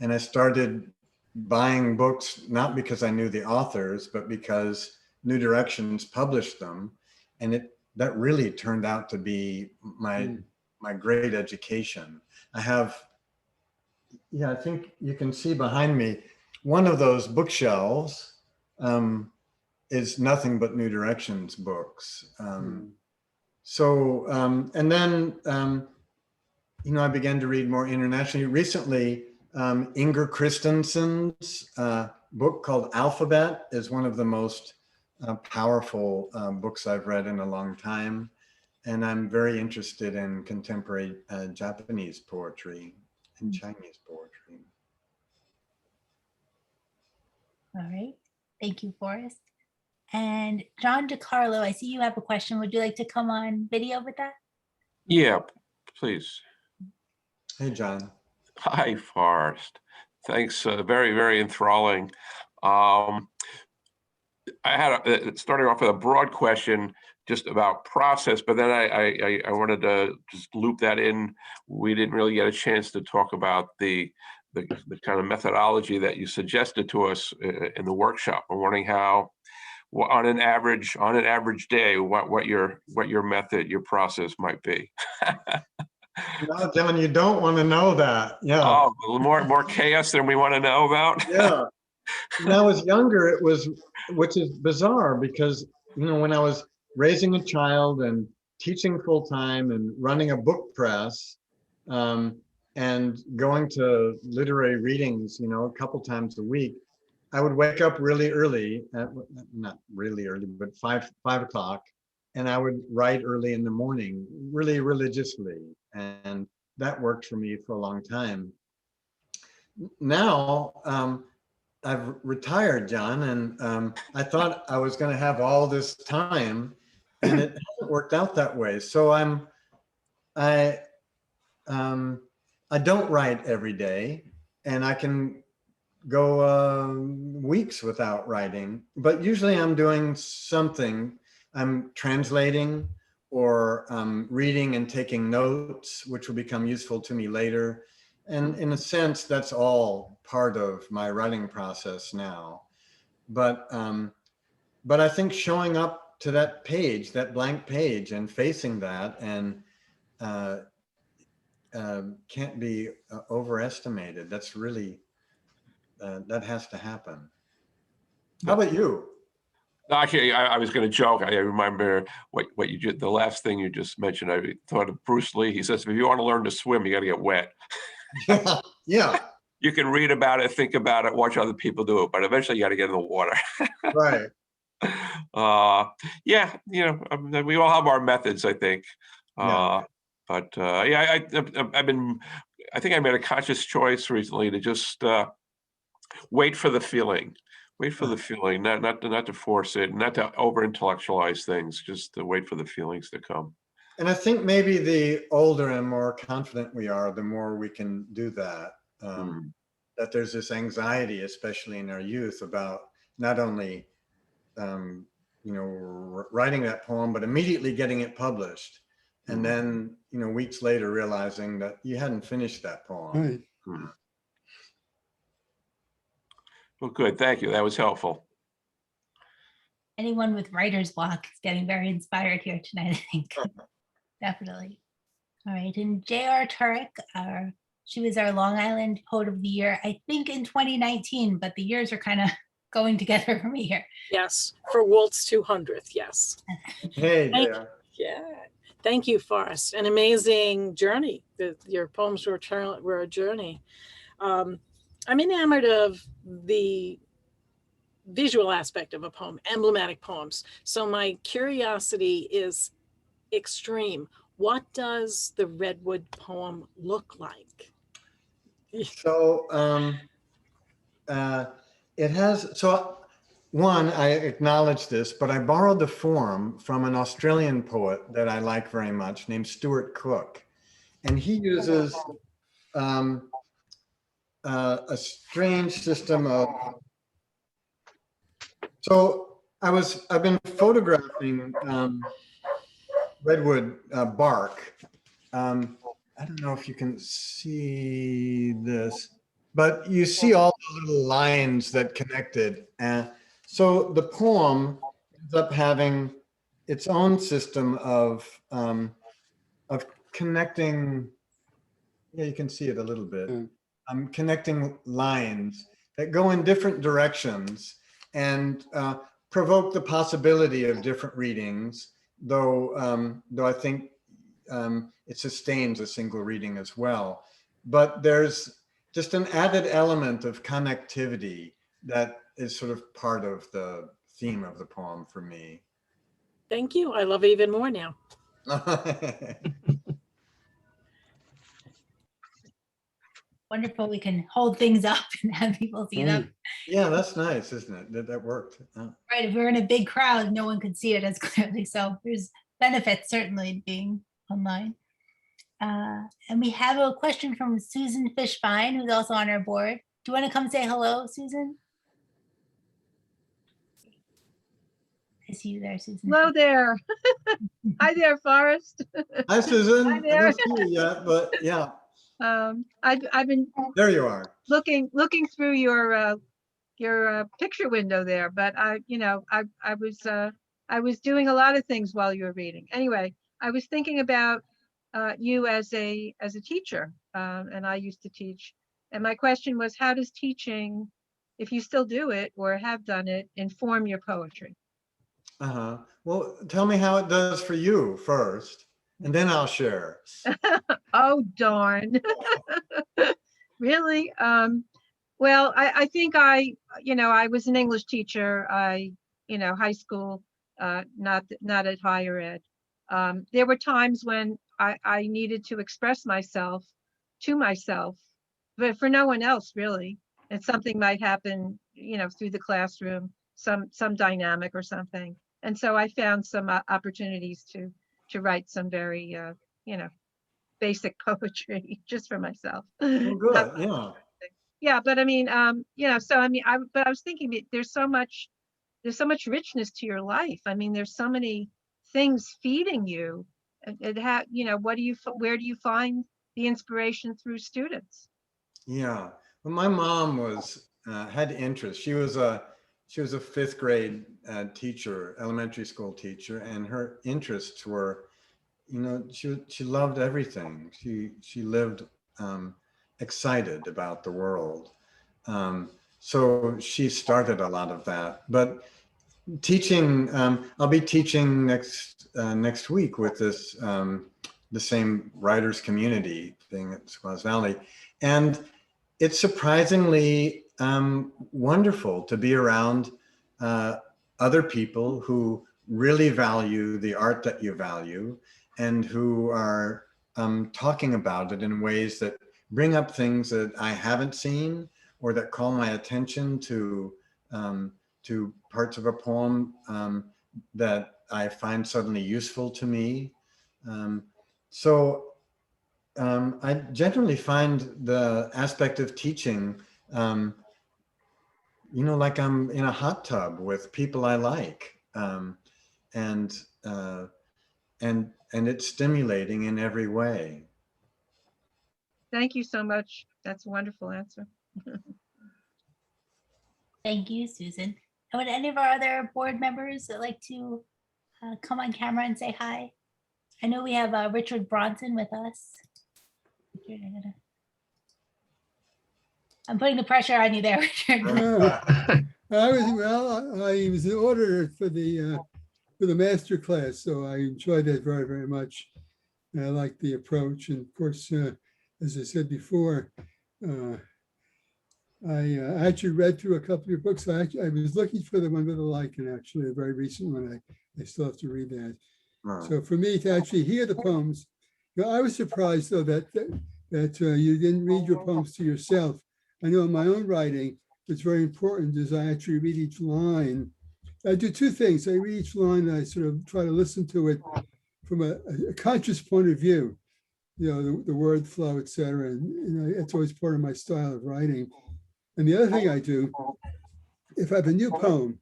And I started buying books, not because I knew the authors, but because New Directions published them. And that really turned out to be my great education. I think you can see behind me, one of those bookshelves is nothing but New Directions books. And then, I began to read more internationally. Recently, Inger Christensen's book called Alphabet is one of the most powerful books I've read in a long time. And I'm very interested in contemporary Japanese poetry and Chinese poetry. All right. Thank you, Forrest. And John DiCarlo, I see you have a question. Would you like to come on video with that? Yeah, please. Hey, John. Hi, Forrest. Thanks. Very, very enthralling. I had starting off with a broad question just about process, but then I wanted to just loop that in. We didn't really get a chance to talk about the kind of methodology that you suggested to us in the workshop. I'm wondering how, on an average day, what your method, your process might be. No, Devin, you don't want to know that. Yeah. Oh, more chaos than we want to know about. Yeah. When I was younger, which is bizarre because, when I was raising a child and teaching full time and running a book press, and going to literary readings, a couple times a week, I would wake up really early, not really early, but 5 o'clock, and I would write early in the morning, really religiously. And that worked for me for a long time. Now, I've retired, John, and I thought I was going to have all this time, and it hasn't worked out that way. So I don't write every day, and I can go weeks without writing, but usually I'm doing something. I'm translating or reading and taking notes, which will become useful to me later. And in a sense, that's all part of my writing process now. But I think showing up to that page, that blank page, and facing that, and can't be overestimated. That's really, that has to happen. How about you? Actually, I was going to joke. I remember what you did. The last thing you just mentioned, I thought of Bruce Lee. He says, if you want to learn to swim, you got to get wet. Yeah. You can read about it, think about it, watch other people do it, but eventually you got to get in the water. Right. Yeah, we all have our methods, I think. Yeah. But yeah, I think I made a conscious choice recently to just wait for the feeling. Wait for the feeling, not to force it, not to over-intellectualize things, just to wait for the feelings to come. And I think maybe the older and more confident we are, the more we can do that. That there's this anxiety, especially in our youth, about not only writing that poem, but immediately getting it published. And then, weeks later realizing that you hadn't finished that poem. Right. Well, good. Thank you. That was helpful. Anyone with writer's block is getting very inspired here tonight, I think. Definitely. All right. And J.R. Turek, she was our Long Island Poet of the Year, I think in 2019, but the years are kind of going together for me here. Yes, for Walt's 200th, yes. Hey, there. Yeah. Thank you, Forrest. An amazing journey. Your poems were a journey. I'm enamored of the visual aspect of a poem, emblematic poems. So my curiosity is extreme. What does the Redwood poem look like? So it has, so one, I acknowledge this, but I borrowed the form from an Australian poet that I like very much named Stuart Cook. And he uses a strange system of, so I've been photographing redwood bark. I don't know if you can see this, but you see all the little lines that connected. So the poem ends up having its own system of connecting. Yeah, you can see it a little bit. Connecting lines that go in different directions and provoke the possibility of different readings, though I think it sustains a single reading as well. But there's just an added element of connectivity that is sort of part of the theme of the poem for me. Thank you. I love it even more now. Wonderful. We can hold things up and have people see them. Yeah, that's nice, isn't it? That worked. Right. If we're in a big crowd, no one could see it as clearly. So there's benefits certainly being online. And we have a question from Susan Fishbein, who's also on our board. Do you want to come say hello, Susan? I see you there, Susan. Hello there. Hi there, Forrest. Hi, Susan. Hi there. I don't see you yet, but yeah. I've been There you are. looking through your picture window there, but I was doing a lot of things while you were reading. Anyway, I was thinking about you as a teacher, and I used to teach. And my question was, how does teaching, if you still do it or have done it, inform your poetry? Well, tell me how it does for you first, and then I'll share. Oh, darn. Really? Well, I think I was an English teacher. High school, not at higher ed. There were times when I needed to express myself to myself, but for no one else really. And something might happen, through the classroom, some dynamic or something. And so I found some opportunities to write some very, basic poetry just for myself. Oh, good. Yeah. Yeah, but I mean, but I was thinking there's so much richness to your life. I mean, there's so many things feeding you. Where do you find the inspiration through students? Yeah. Well, my mom had interest. She was a fifth grade teacher, elementary school teacher, and her interests were, she loved everything. She lived excited about the world. So she started a lot of that. But teaching, I'll be teaching next week with this the same writers community thing at Squaws Valley, and it's surprisingly wonderful to be around other people who really value the art that you value and who are talking about it in ways that bring up things that I haven't seen or that call my attention to parts of a poem that I find suddenly useful to me. So I generally find the aspect of teaching, like I'm in a hot tub with people I like, and it's stimulating in every way. Thank you so much. That's a wonderful answer. Thank you, Susan. And would any of our other board members that like to come on camera and say hi? I know we have Richard Bronson with us. Richard, I'm putting the pressure on you there, Richard. I was an auditor for the master class, so I enjoyed that very, very much. And I like the approach, and of course, as I said before, I actually read through a couple of your books. I was looking for the one with the lichen, actually, a very recent one. I still have to read that. Right. So for me to actually hear the poems, I was surprised though that you didn't read your poems to yourself. I know in my own writing, what's very important is I actually read each line. I do two things. I read each line and I sort of try to listen to it from a conscious point of view, the word flow, et cetera. And it's always part of my style of writing. And the other thing I do, if I have a new poem,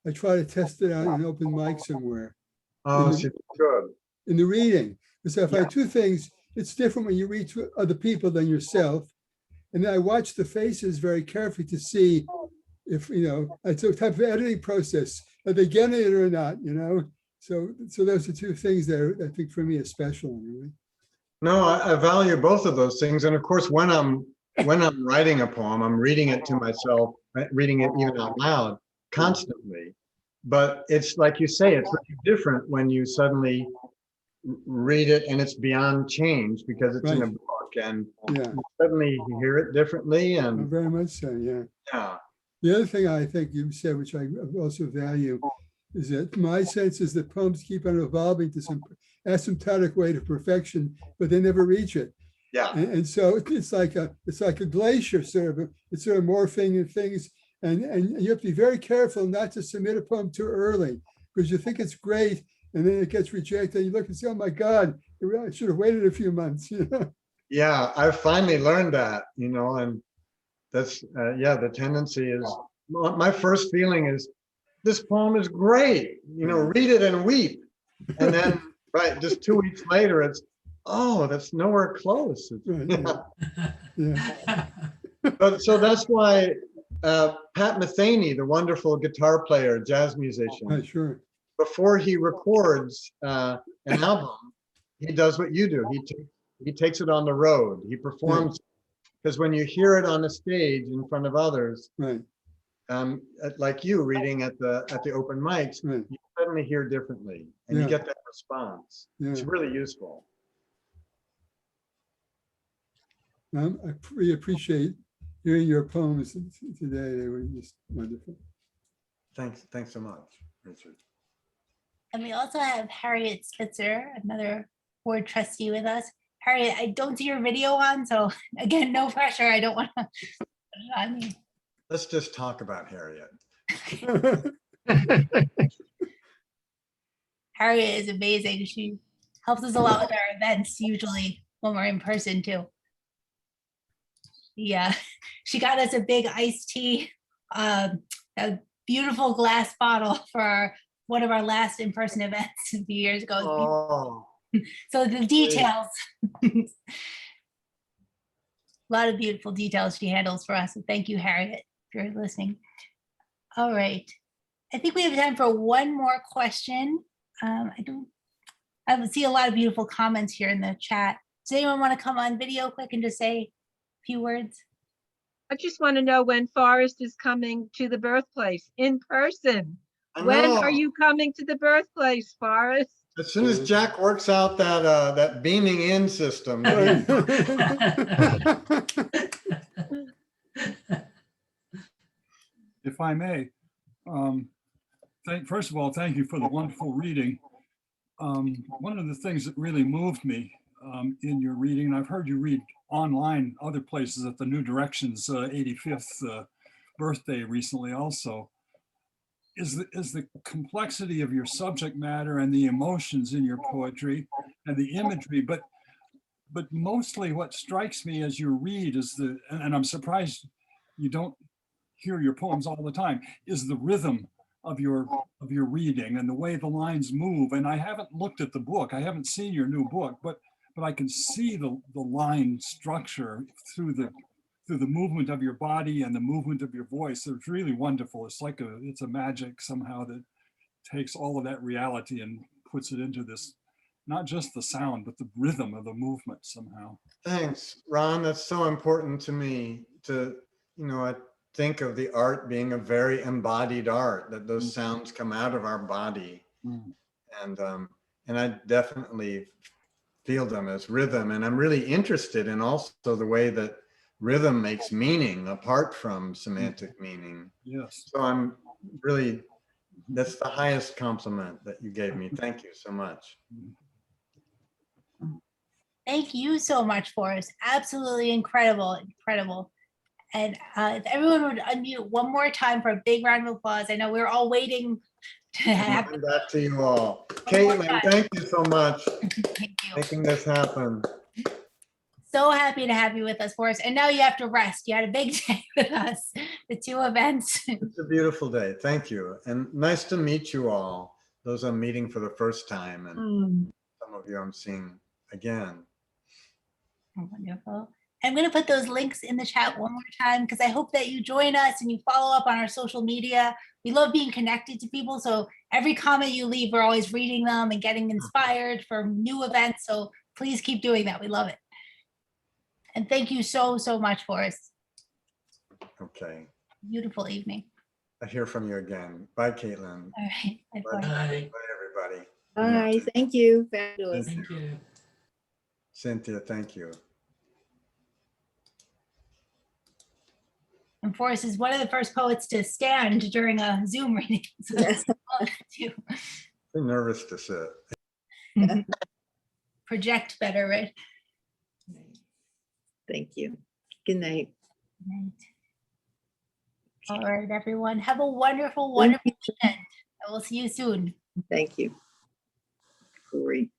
I try to test it out in an open mic somewhere. Oh, so good. In the reading. So if I have two things, it's different when you read to other people than yourself. And then I watch the faces very carefully to see if, it's a type of editing process. Are they getting it or not, So those are two things that I think for me is special. Really. No, I value both of those things. And of course, when I'm writing a poem, I'm reading it to myself, reading it even out loud constantly. But it's like you say, it's really different when you suddenly read it and it's beyond change because it's in a book and suddenly you hear it differently. And very much so, yeah. Yeah. The other thing I think you said, which I also value, is that my sense is that poems keep on evolving to some asymptotic way to perfection, but they never reach it. Yeah. And so it's like a glacier sort of, it's sort of morphing and things. And you have to be very careful not to submit a poem too early because you think it's great and then it gets rejected. You look and say, oh my God, I should have waited a few months. Yeah, I finally learned that, and that's, the tendency is, my first feeling is, this poem is great, read it and weep. And then, just 2 weeks later, it's, oh, that's nowhere close. But so that's why Pat Metheny, the wonderful guitar player, jazz musician, sure. Before he records an album, he does what you do. He takes it on the road. He performs, because when you hear it on a stage in front of others, like you reading at the open mics, you suddenly hear differently, and you get that response. It's really useful. I really appreciate hearing your poems today. They were just wonderful. Thanks so much, Richard. And we also have Harriet Spitzer, another board trustee with us. Harriet, I don't see your video on, so again, no pressure. I don't want to put it on you. Let's just talk about Harriet. Harriet is amazing. She helps us a lot with our events, usually when we're in person too. Yeah, she got us a big iced tea, a beautiful glass bottle for one of our last in-person events a few years ago. Oh. So the details, a lot of beautiful details she handles for us. So thank you, Harriet, if you're listening. All right, I think we have time for one more question. I see a lot of beautiful comments here in the chat. Does anyone want to come on video quick and just say a few words? I just want to know when Forrest is coming to the birthplace in person. When are you coming to the birthplace, Forrest? As soon as Jack works out that beaming in system. If I may, first of all, thank you for the wonderful reading. One of the things that really moved me in your reading, and I've heard you read online other places at the New Directions 85th birthday recently also, is the complexity of your subject matter and the emotions in your poetry and the imagery, but mostly what strikes me as you read is and I'm surprised you don't hear your poems all the time, is the rhythm of your reading and the way the lines move. And I haven't looked at the book, I haven't seen your new book, but I can see the line structure through the movement of your body and the movement of your voice. It's really wonderful. It's like it's a magic somehow that takes all of that reality and puts it into this, not just the sound, but the rhythm of the movement somehow. Thanks, Ron. That's so important to me to, I think of the art being a very embodied art, that those sounds come out of our body. And I definitely feel them as rhythm. And I'm really interested in also the way that rhythm makes meaning apart from semantic meaning. Yes. So I'm really, that's the highest compliment that you gave me. Thank you so much. Thank you so much, Forrest. Absolutely incredible, incredible. And if everyone would unmute one more time for a big round of applause. I know we're all waiting to have. And back to you all. One more Caitlin, time. thank you so much for Thank you. making this happen. So happy to have you with us, Forrest. And now you have to rest. You had a big day with us, the 2 events. It's a beautiful day. Thank you. And nice to meet you all. Those I'm meeting for the first time, and some of you I'm seeing again. Wonderful. I'm going to put those links in the chat one more time because I hope that you join us and you follow up on our social media. We love being connected to people. So every comment you leave, we're always reading them and getting inspired for new events. So please keep doing that. We love it. And thank you so, so much, Forrest. Okay. Beautiful evening. I hear from you again. Bye, Caitlin. All right. Bye, Bye, Forrest. Bye. everybody. Bye, thank you, fabulous. Thank you. Cynthia, thank you. And Forrest is one of the first poets to stand during a Zoom reading. So Yes. I'm nervous to sit. Project better, right? Thank you. Good night. Right. All right, everyone. Have a wonderful, wonderful weekend. I will see you soon. Thank you. Corey.